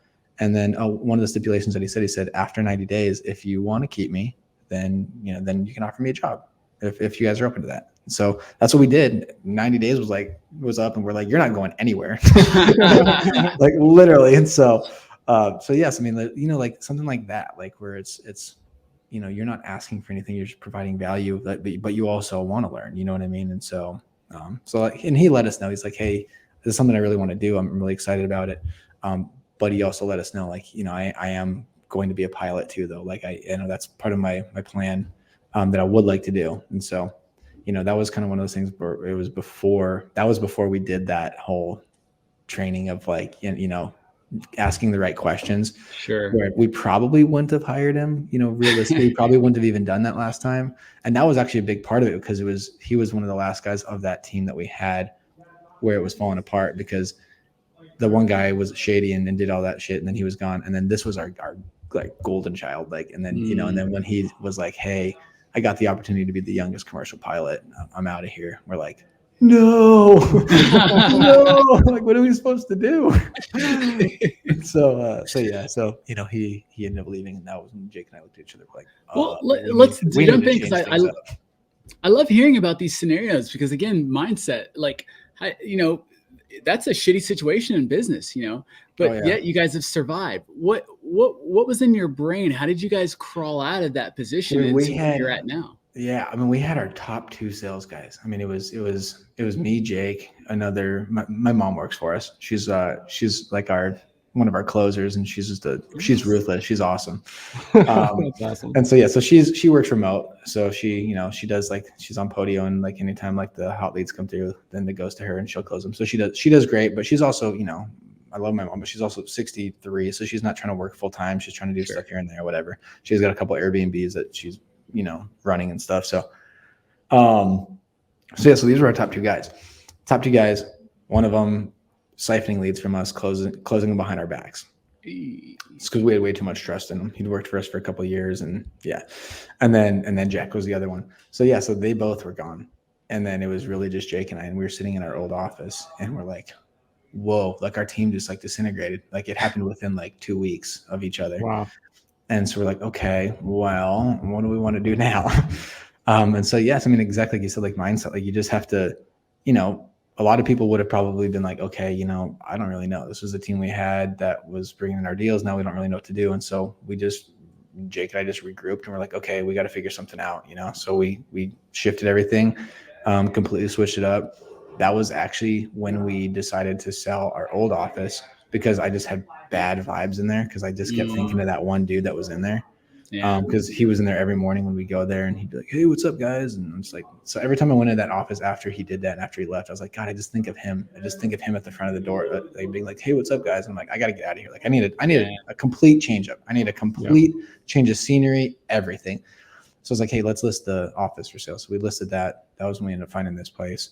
And then one of the stipulations that he said, after 90 days, if you want to keep me, then you can offer me a job if you guys are open to that. So that's what we did. 90 days was up and we're like, you're not going anywhere. Like, literally. And so yes, I mean, like something like that, like where it's, you're not asking for anything. You're just providing value, but you also want to learn, you know what I mean? And so, and he let us know, he's like, hey, this is something I really want to do. I'm really excited about it. But he also let us know, like, I am going to be a pilot too, though. Like, I know that's part of my plan, that I would like to do. And so, that was kind of one of those things where that was before we did that whole training of like, asking the right questions. Sure. Where we probably wouldn't have hired him, realistically, we probably wouldn't have even done that last time. And that was actually a big part of it, because he was one of the last guys of that team that we had where it was falling apart, because the one guy was shady and did all that shit. And then he was gone. And then this was our like golden child. Like, and then, and then when he was like, hey, I got the opportunity to be the youngest commercial pilot, I'm out of here. We're like, no, no, like, what are we supposed to do? So he ended up leaving, and that was when Jake and I looked at each other like, well, let's jump in, because I love hearing about these scenarios, because again, mindset, like, that's a shitty situation in business, but yet you guys have survived. What was in your brain? How did you guys crawl out of that position and to where you're at now? Yeah, I mean, we had our top 2 sales guys. I mean, it was me, Jake, my mom works for us. She's like one of our closers, and she's ruthless. She's awesome. That's awesome. And so she works remote. So she does, like, she's on Podio, and like anytime like the hot leads come through, then it goes to her and she'll close them. So she does great, but she's also, I love my mom, but she's also 63. So she's not trying to work full time. She's trying to do stuff here and there, whatever. She's got a couple of Airbnbs that she's, running and stuff. So these were our top 2 guys. One of them siphoning leads from us, closing them behind our backs. It's because we had way too much trust in him. He'd worked for us for a couple of years, and then Jack was the other one. So they both were gone. And then it was really just Jake and I, and we were sitting in our old office, and we're like, whoa, like our team just like disintegrated. Like, it happened within like 2 weeks of each other. Wow. And so we're like, okay, well, what do we want to do now? And so, yes, I mean, exactly like you said, like mindset, like you just have to, a lot of people would have probably been like, okay, I don't really know. This was the team we had that was bringing in our deals. Now we don't really know what to do. And so Jake and I just regrouped, and we're like, okay, we got to figure something out, So we shifted everything, completely switched it up. That was actually when we decided to sell our old office, because I just had bad vibes in there, because I just kept thinking of that one dude that was in there. Yeah. Because he was in there every morning when we go there, and he'd be like, hey, what's up, guys? And I'm just like, so every time I went in that office after he did that and after he left, I was like, God, I just think of him. I just think of him at the front of the door, like being like, hey, what's up, guys? And I'm like, I got to get out of here. Like, I need a complete change up. I need a complete change of scenery, everything. So I was like, hey, let's list the office for sale. So we listed that. That was when we ended up finding this place.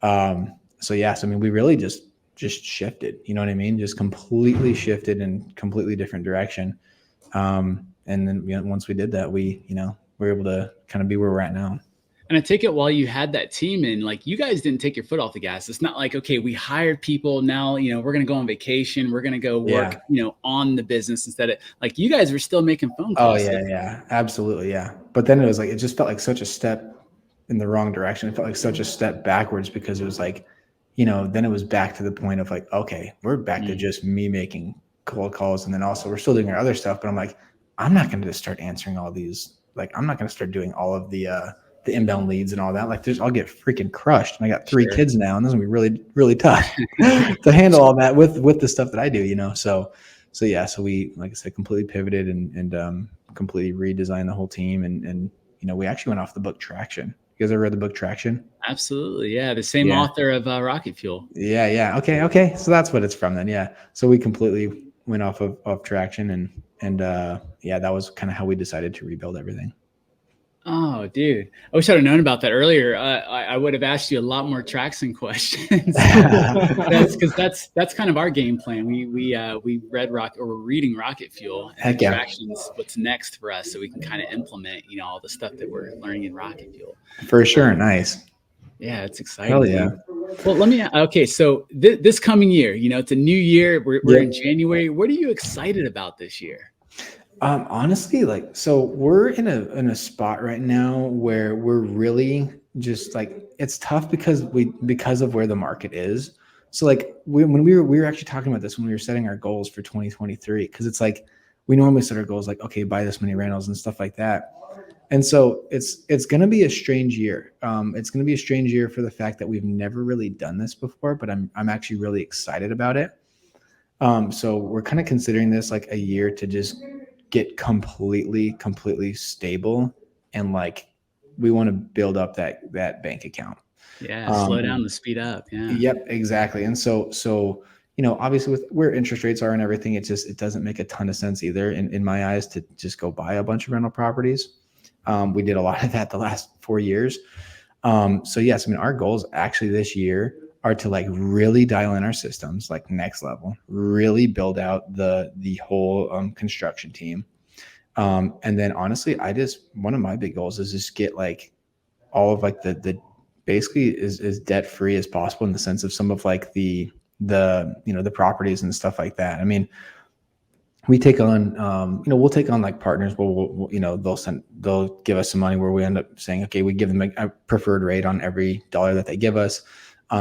So I mean, we really just shifted, you know what I mean? Just completely shifted in completely different direction. And then once we did that, we were able to kind of be where we're at now. And I take it, while you had that team in, like, you guys didn't take your foot off the gas. It's not like, okay, we hired people, now, we're going to go on vacation. We're going to go work, on the business instead of, like, you guys were still making phone calls. Oh yeah. Absolutely. Yeah. But then it was like, it just felt like such a step in the wrong direction. It felt like such a step backwards, because it was like, then it was back to the point of like, okay, we're back to just me making cold calls. And then also we're still doing our other stuff, but I'm like, I'm not going to just start answering all these. Like, I'm not going to start doing all of the inbound leads and all that. Like, I'll get freaking crushed. And I got 3 kids now, and this is gonna be really, really tough to handle all that with the stuff that I do, So we, like I said, completely pivoted and completely redesigned the whole team. And we actually went off the book Traction. You guys ever read the book Traction? Absolutely. Yeah. The same author of Rocket Fuel. Yeah. Yeah. Okay. So that's what it's from then. Yeah. So we completely went off of Traction and that was kind of how we decided to rebuild everything. Oh, dude! I wish I'd have known about that earlier. I would have asked you a lot more Traction questions. that's kind of our game plan. We read Rocket, or we're reading Rocket Fuel. And Traction's what's next for us, so we can kind of implement all the stuff that we're learning in Rocket Fuel. For sure, nice. Yeah, it's exciting. Hell yeah. Well, let me. Okay, so this coming year, it's a new year. We're in January. What are you excited about this year? Honestly, so we're in a spot right now where we're really just like, it's tough because of where the market is. So when we were actually talking about this when we were setting our goals for 2023, because it's like we normally set our goals like, okay, buy this many rentals and stuff like that. And so it's going to be a strange year. It's going to be a strange year for the fact that we've never really done this before, but I'm actually really excited about it. So we're kind of considering this like a year to just get completely stable, and we want to build up that bank account. Yeah, slow down to speed up. Yeah. Yep, exactly. And so obviously with where interest rates are and everything, it doesn't make a ton of sense either in my eyes to just go buy a bunch of rental properties. We did a lot of that the last 4 years. So yes, our goals actually this year are to really dial in our systems, next level, really build out the whole construction team. And then honestly, one of my big goals is just get all of the basically as debt free as possible in the sense of some of the properties and stuff like that. We take on, we'll take on partners where they'll give us some money where we end up saying, okay, we give them a preferred rate on every dollar that they give us.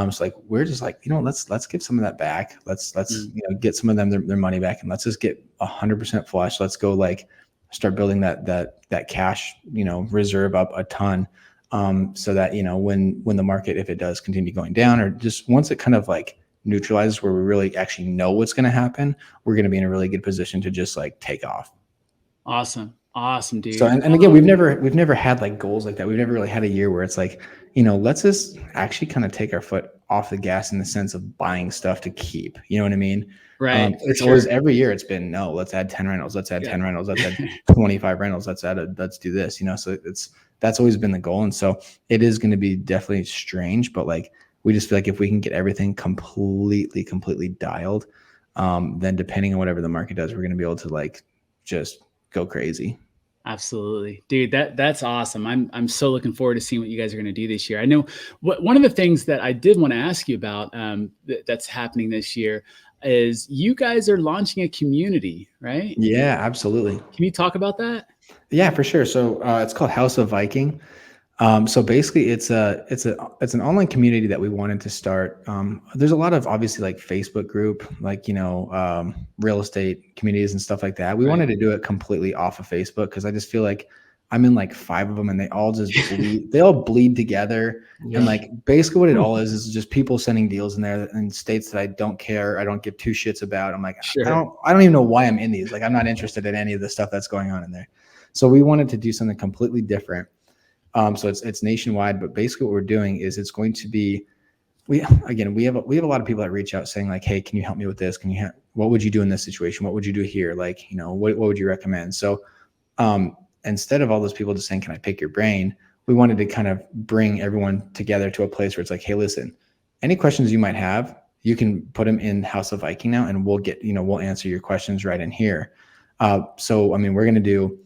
So we're just let's give some of that back. Let's get some of them their money back, and let's just get 100% flush. Let's go start building that cash, reserve up a ton. So that, when the market, if it does continue going down, or just once it kind of neutralizes where we really actually know what's going to happen, we're going to be in a really good position to just take off. Awesome, dude. So, and again, we've never had goals like that. We've never really had a year where it's let's just actually kind of take our foot off the gas in the sense of buying stuff to keep, you know what I mean? Right. It's always every year it's been, no, let's add 10 rentals. Let's add 10 rentals. Let's add 25 rentals. Let's do this, so that's always been the goal. And so it is going to be definitely strange, but we just feel if we can get everything completely dialed, then depending on whatever the market does, we're going to be able to just go crazy. Absolutely, dude. That's awesome. I'm so looking forward to seeing what you guys are going to do this year. I know one of the things that I did want to ask you about that's happening this year is you guys are launching a community, right? Yeah, absolutely. Can you talk about that? Yeah, for sure. So it's called House of Viking. So basically it's an online community that we wanted to start. There's a lot of obviously Facebook group, real estate communities and stuff like that. We wanted to do it completely off of Facebook because I just feel I'm in 5 of them and they all just bleed, they all bleed together. Yeah. And basically what it all is just people sending deals in there in states that I don't care. I don't give 2 shits about. I'm sure. I don't even know why I'm in these. I'm not interested in any of the stuff that's going on in there. So we wanted to do something completely different. So it's nationwide, but basically what we're doing is it's going to be, we have a lot of people that reach out saying hey, can you help me with this? What would you do in this situation? What would you do here? What would you recommend? So, instead of all those people just saying, can I pick your brain? We wanted to kind of bring everyone together to a place where it's hey, listen, any questions you might have, you can put them in House of Viking now, and we'll answer your questions right in here. So, we're going to do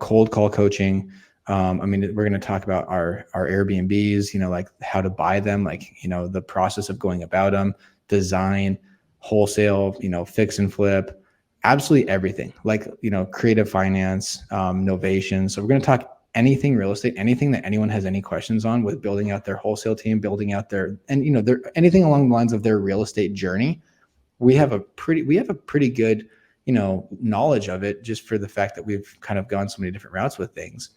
cold call coaching. We're going to talk about our Airbnbs, how to buy them, the process of going about them, design, wholesale, fix and flip, absolutely everything, creative finance, novation. So we're going to talk anything real estate, anything that anyone has any questions on with building out their wholesale team, building out their, and, you know, their, anything along the lines of their real estate journey, we have a pretty good, you know, knowledge of it, just for the fact that we've kind of gone so many different routes with things.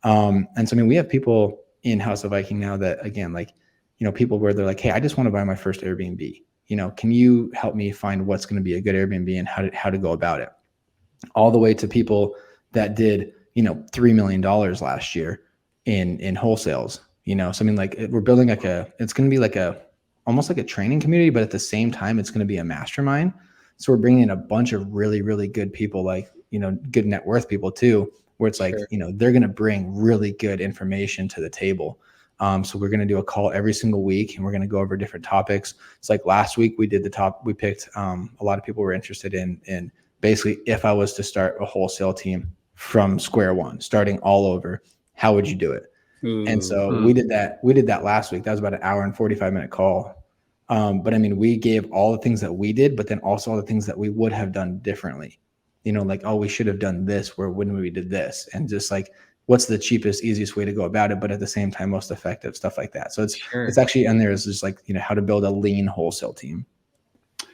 And so, I mean, we have people in House of Viking now that, again, like, you know, people where they're like, hey, I just want to buy my first Airbnb. You know, can you help me find what's going to be a good Airbnb and how to go about it? All the way to people that did, you know, $3 million last year in wholesales, you know? So, I mean, like, we're building like it's going to be like almost like a training community, but at the same time, it's going to be a mastermind. So we're bringing in a bunch of really, really good people, like, you know, good net worth people too, where it's like, you know, they're going to bring really good information to the table. So we're going to do a call every single week, and we're going to go over different topics. It's like last week we picked a lot of people were interested in basically, if I was to start a wholesale team from square one, starting all over, how would you do it? And so we did that last week. That was about an hour and 45-minute call. But I mean, we gave all the things that we did, but then also all the things that we would have done differently. You know, like, oh, we should have done this, where when we did this, and just like, what's the cheapest, easiest way to go about it, but at the same time, most effective, stuff like that. So it's actually in there is just like, you know, how to build a lean wholesale team.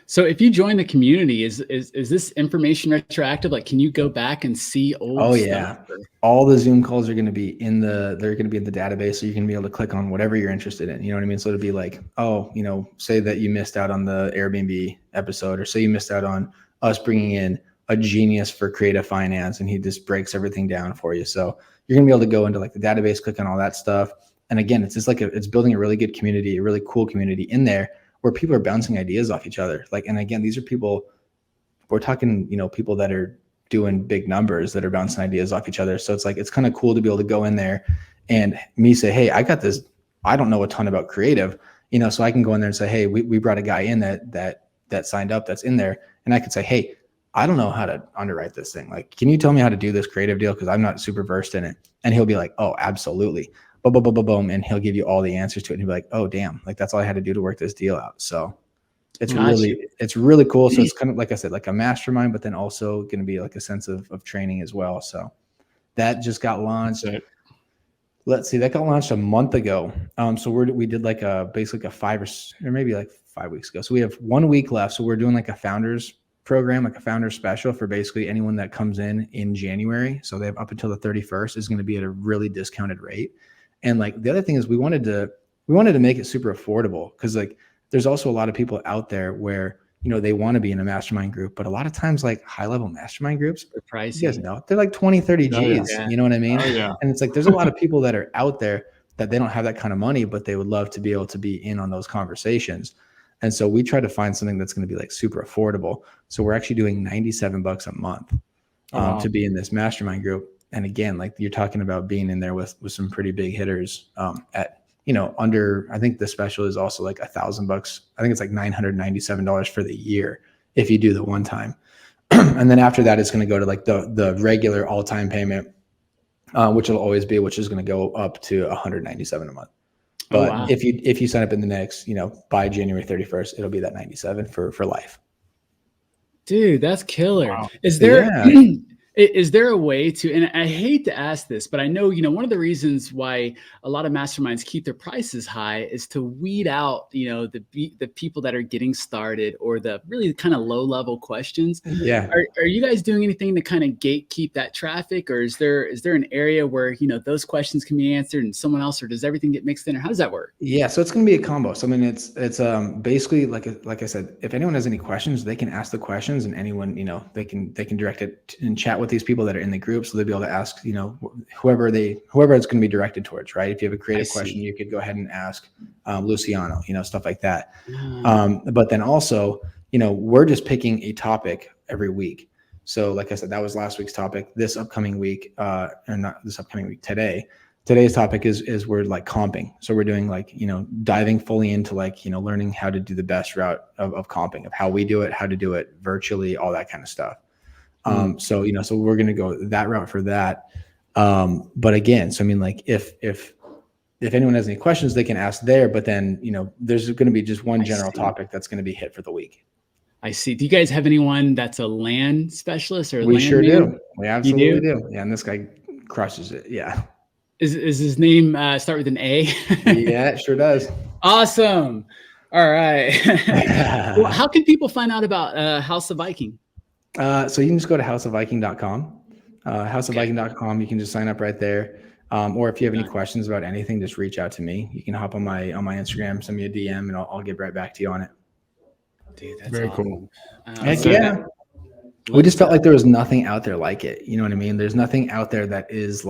So if you join the community, is this information retroactive? Like, can you go back and see old stuff? All the Zoom calls are going to be they're going to be in the database. So you can be able to click on whatever you're interested in. You know what I mean? So it'll be like, oh, you know, say that you missed out on the Airbnb episode, or say you missed out on us bringing in a genius for creative finance, and he just breaks everything down for you. So you're going to be able to go into like the database, click on all that stuff. And again, it's just like it's building a really good community, a really cool community in there, where people are bouncing ideas off each other. Like, and again, these are people, we're talking, you know, people that are doing big numbers that are bouncing ideas off each other. So it's like, it's kind of cool to be able to go in there and me say, hey, I got this. I don't know a ton about creative, you know, so I can go in there and say, hey, we brought a guy in that signed up, that's in there. And I could say, hey, I don't know how to underwrite this thing. Like, can you tell me how to do this creative deal? Cause I'm not super versed in it. And he'll be like, oh, absolutely. Boom, boom, boom, boom, boom. And he'll give you all the answers to it. And he'll be like, oh, damn, like, that's all I had to do to work this deal out. So it's really cool. So it's kind of, like I said, like a mastermind, but then also going to be like a sense of training as well. So that just got launched. Let's see, that got launched a month ago. So we did like basically a 5 or maybe like 5 weeks ago. So we have 1 week left. So we're doing like a founders program, like a founders special for basically anyone that comes in January. So they have up until the 31st is going to be at a really discounted rate. And like, the other thing is we wanted to make it super affordable, because like, there's also a lot of people out there where, you know, they want to be in a mastermind group, but a lot of times like high level mastermind groups, they're pricey. You guys know, they're like 20, 30 G's, you know what I mean? And it's like, there's a lot of people that are out there that they don't have that kind of money, but they would love to be able to be in on those conversations. And so we try to find something that's going to be like super affordable. So we're actually doing $97 a month to be in this mastermind group. And again, like, you're talking about being in there with some pretty big hitters at, you know, under, I think the special is also like $1,000. I think it's like $997 for the year if you do the one time. And then after that, it's going to go to like the regular all-time payment, which will always be, which is going to go up to $197 a month. But if you sign up in the next, you know, by January 31st, it'll be that 97 for life. Dude, that's killer. Wow. Is there a way to, and I hate to ask this, but I know, you know, one of the reasons why a lot of masterminds keep their prices high is to weed out, you know, the people that are getting started, or the really kind of low level questions. Yeah. Are you guys doing anything to kind of gatekeep that traffic, or is there an area where, you know, those questions can be answered and someone else, or does everything get mixed in, or how does that work? Yeah. So it's going to be a combo. So I mean, it's basically like I said, if anyone has any questions, they can ask the questions, and anyone, you know, they can direct it and chat with these people that are in the group. So they'll be able to ask, you know, whoever it's going to be directed towards, right? If you have a creative question, you could go ahead and ask Luciano, you know, stuff like that. But then also, you know, we're just picking a topic every week. So like I said, that was last week's topic. This upcoming week, or not this upcoming week, today's topic is we're like comping. So we're doing like, you know, diving fully into like, you know, learning how to do the best route of comping, of how we do it, how to do it virtually, all that kind of stuff. So, you know, so we're going to go that route for that. But again, so I mean, like if anyone has any questions, they can ask there, but then, you know, there's going to be just one general topic that's going to be hit for the week. I see. Do you guys have anyone that's a land specialist or we land sure man? do. We absolutely do. Yeah. And this guy crushes it. Yeah. Is his name start with an A? Yeah, it sure does. Awesome. All right. Well, how can people find out about House of Viking? So you can just go to houseofviking.com. Houseofviking.com. You can just sign up right there. Or if you have any questions about anything, just reach out to me. You can hop on my Instagram, send me a DM, and I'll get right back to you on it. Dude, that's very awesome. cool. Heck yeah. We just felt like there was nothing out there like it. You know what I mean? There's nothing out there that is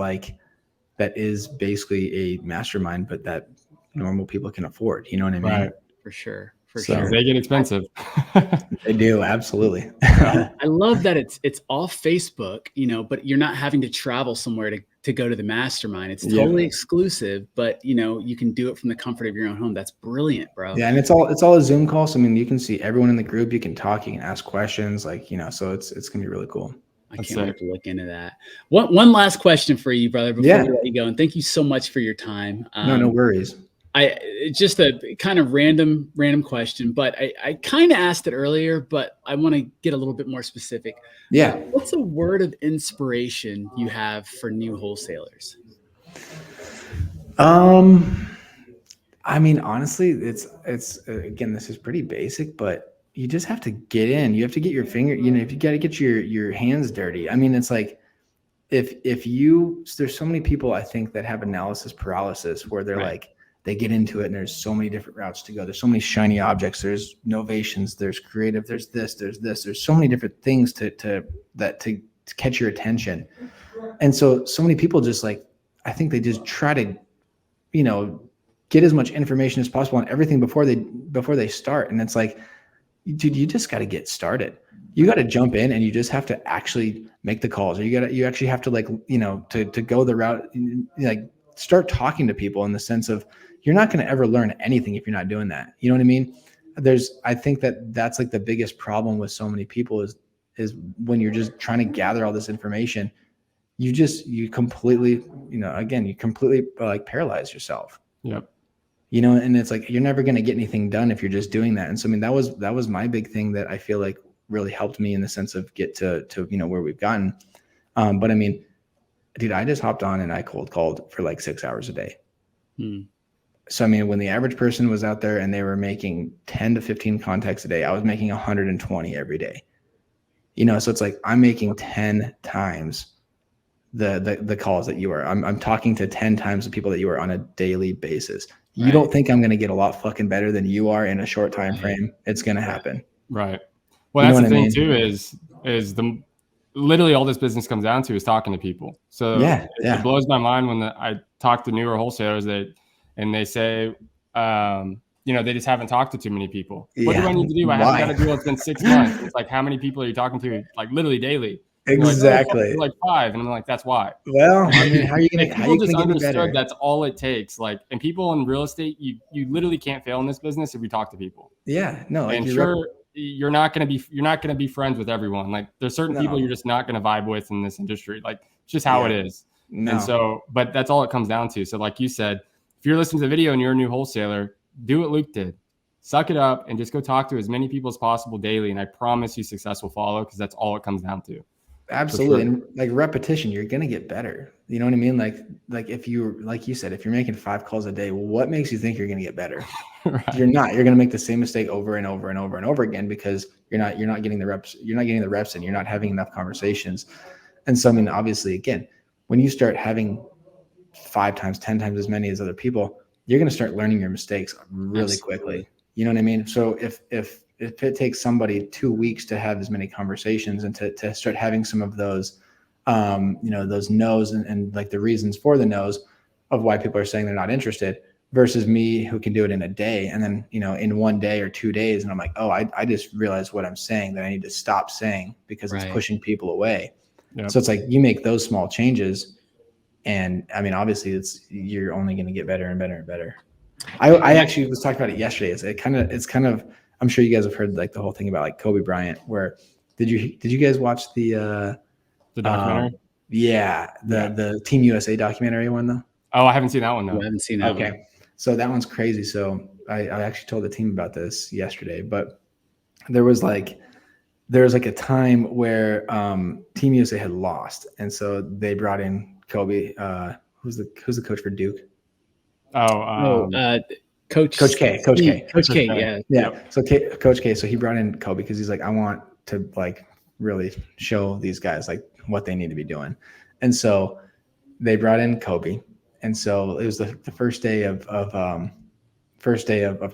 basically a mastermind, but that normal people can afford. You know what I mean? Right. For sure. They get expensive. They do, absolutely. I love that it's all Facebook, but you're not having to travel somewhere to go to the mastermind. It's totally exclusive, but you can do it from the comfort of your own home. That's brilliant, bro. Yeah, and it's all a Zoom call. So I mean, you can see everyone in the group. You can talk. You can ask questions. So it's gonna be really cool. I can't wait to look into that. One last question for you, brother, before we let you go. And thank you so much for your time. No worries. Just a kind of random question, but I kind of asked it earlier, but I want to get a little bit more specific. Yeah. What's a word of inspiration you have for new wholesalers? I mean, honestly, it's again, this is pretty basic, but you just have to get in. You have to get your finger, if you got to get your hands dirty. I mean, it's like there's so many people I think that have analysis paralysis where they're like, they get into it and there's so many different routes to go. There's so many shiny objects. There's novations. There's creative. There's this. There's so many different things to catch your attention. And so many people just I think they just try to, get as much information as possible on everything before they start. And it's like, dude, you just got to get started. You got to jump in and you just have to actually make the calls, or you actually have to to go the route, start talking to people in the sense of, you're not going to ever learn anything if you're not doing that. You know what I mean? I think that's the biggest problem with so many people is when you're just trying to gather all this information, you completely, paralyze yourself. Yep. And it's like, you're never going to get anything done if you're just doing that. And so, I mean, that was my big thing that I feel like really helped me in the sense of get to where we've gotten. But I mean, dude, I just hopped on and I cold called for 6 hours a day. So, I mean, when the average person was out there and they were making 10 to 15 contacts a day, I was making 120 every day. So it's like, I'm making 10 times the calls that you are. I'm talking to 10 times the people that you are on a daily basis. You don't think I'm going to get a lot fucking better than you are in a short time frame? It's going to happen. Right. Well, that's the thing too, is literally all this business comes down to is talking to people. So it blows my mind when I talk to newer wholesalers and they say, they just haven't talked to too many people. What do I need to do? I haven't got a deal. It's been 6 months. It's like, how many people are you talking to? Literally daily. Exactly. Like 5. And I'm like, that's why. Well, I mean, how are you going to get better? That's all it takes. And people in real estate, you literally can't fail in this business if you talk to people. Yeah, no. And you're not going to be friends with everyone. There's certain people you're just not going to vibe with in this industry. It's just how it is. No. And so, but that's all it comes down to. So like you said, if you're listening to the video and you're a new wholesaler, do what Luke did. Suck it up and just go talk to as many people as possible daily. And I promise you success will follow, because that's all it comes down to. Absolutely. Sure. And repetition, you're going to get better. You know what I mean? If you said, if you're making 5 calls a day, what makes you think you're going to get better? Right. You're not. You're going to make the same mistake over and over and over and over again, because you're not getting the reps. You're not getting the reps and you're not having enough conversations. And so, I mean, obviously, again, when you start having 5 times, 10 times as many as other people, you're going to start learning your mistakes really quickly. You know what I mean? So if it takes somebody 2 weeks to have as many conversations and to start having some of those, those no's and the reasons for the no's of why people are saying they're not interested, versus me who can do it in a day. And then, in 1 day or 2 days. And I'm like, oh, I just realized what I'm saying that I need to stop saying, because it's pushing people away. Yep. So it's like, you make those small changes. And I mean, obviously you're only going to get better and better and better. I actually was talking about it yesterday. It's kind of, I'm sure you guys have heard the whole thing about Kobe Bryant, where did you guys watch the documentary? The Team USA documentary one though? Oh, I haven't seen that one though. I haven't seen that one. Okay. So that one's crazy. So I actually told the team about this yesterday, but there was a time where Team USA had lost. And so they brought in Kobe, who's the coach for Duke? Coach K. Coach K. Yeah. So Coach K. So he brought in Kobe because he's like, I want to like really show these guys like what they need to be doing. And so they brought in Kobe. And so it was the first day of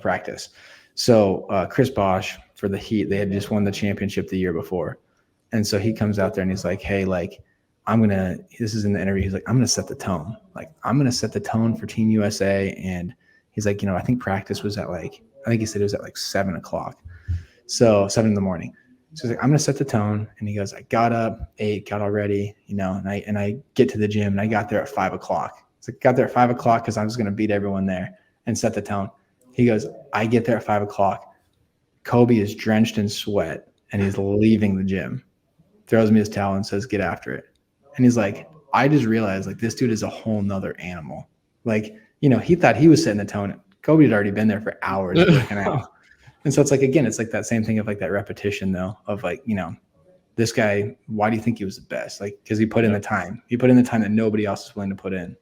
practice. So Chris Bosh for the Heat, they had just won the championship the year before. And so he comes out there and he's like, hey, like, this is in the interview. He's like, I'm going to set the tone. Like, I'm going to set the tone for Team USA. And he's like, I think practice was I think he said it was at like 7:00. So 7 a.m. So he's like, I'm going to set the tone. And he goes, I got up, ate, got all ready, and I get to the gym and I got there at 5:00. So I got there at 5:00 because I was going to beat everyone there and set the tone. He goes, I get there at 5:00. Kobe is drenched in sweat and he's leaving the gym, throws me his towel and says, get after it. And he's like, I just realized like this dude is a whole nother animal. Like, he thought he was setting the tone. Kobe had already been there for hours working out. And so it's like, again, it's like that same thing of like that repetition though, of like, this guy, why do you think he was the best? Like, because he put in the time. He put in the time that nobody else is willing to put in.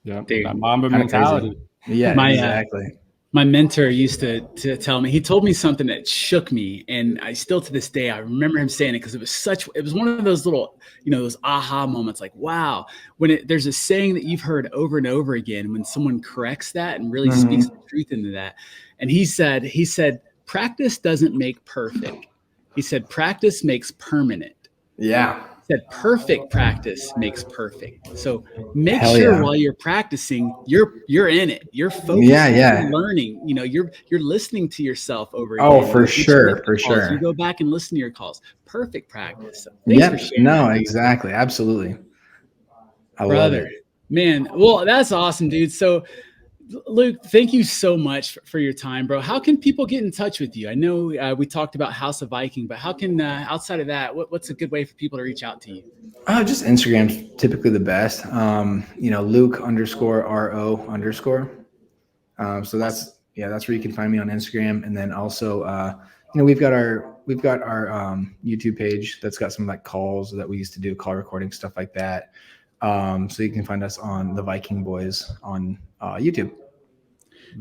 Yeah, that Mamba mentality. Yeah, exactly. My mentor used to tell me, he told me something that shook me. And I still to this day, I remember him saying it because it was one of those little, those aha moments like, wow, when there's a saying that you've heard over and over again, when someone corrects that and really speaks the truth into that. And he said, practice doesn't make perfect. He said, practice makes permanent. Yeah. Said perfect practice makes perfect. So make sure while you're practicing, you're in it. You're focused on learning. You're listening to yourself over again. Oh, for sure. You go back and listen to your calls. Perfect practice. So exactly. Absolutely. I love it. Man, well, that's awesome, dude. So Luke, thank you so much for your time, bro. How can people get in touch with you? I know we talked about House of Viking, but how can, outside of that, what's a good way for people to reach out to you? Just Instagram's typically the best. Luke_RO_. So that's where you can find me on Instagram. And then also, we've got our YouTube page that's got some like calls that we used to do, call recording, stuff like that. So you can find us on the Viking Boys on YouTube.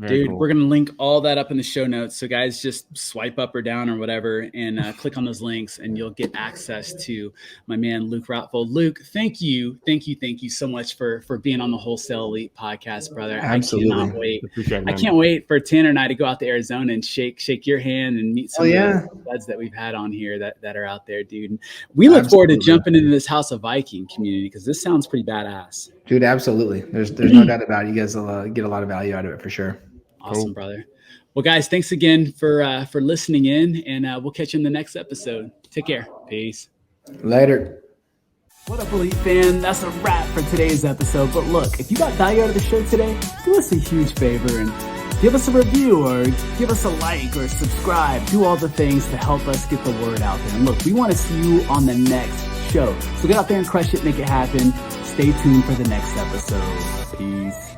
Dude, we're going to link all that up in the show notes. So guys, just swipe up or down or whatever and click on those links and you'll get access to my man, Luke Rotvold. Luke, thank you so much for being on the Wholesale Elite podcast, brother. Absolutely. I cannot wait. I can't wait for Tanner and I to go out to Arizona and shake your hand and meet some of the buds that we've had on here that are out there, dude. And we look forward to jumping into this House of Viking community because this sounds pretty badass. Dude, absolutely. There's no doubt about it. You guys will get a lot of value out of it for sure. Awesome, brother. Well, guys, thanks again for listening in, and we'll catch you in the next episode. Take care. Peace. Later. What up, Elite fan? That's a wrap for today's episode. But look, if you got value out of the show today, do us a huge favor and give us a review or give us a like or subscribe. Do all the things to help us get the word out there. And look, we want to see you on the next show. So get out there and crush it, make it happen. Stay tuned for the next episode. Peace.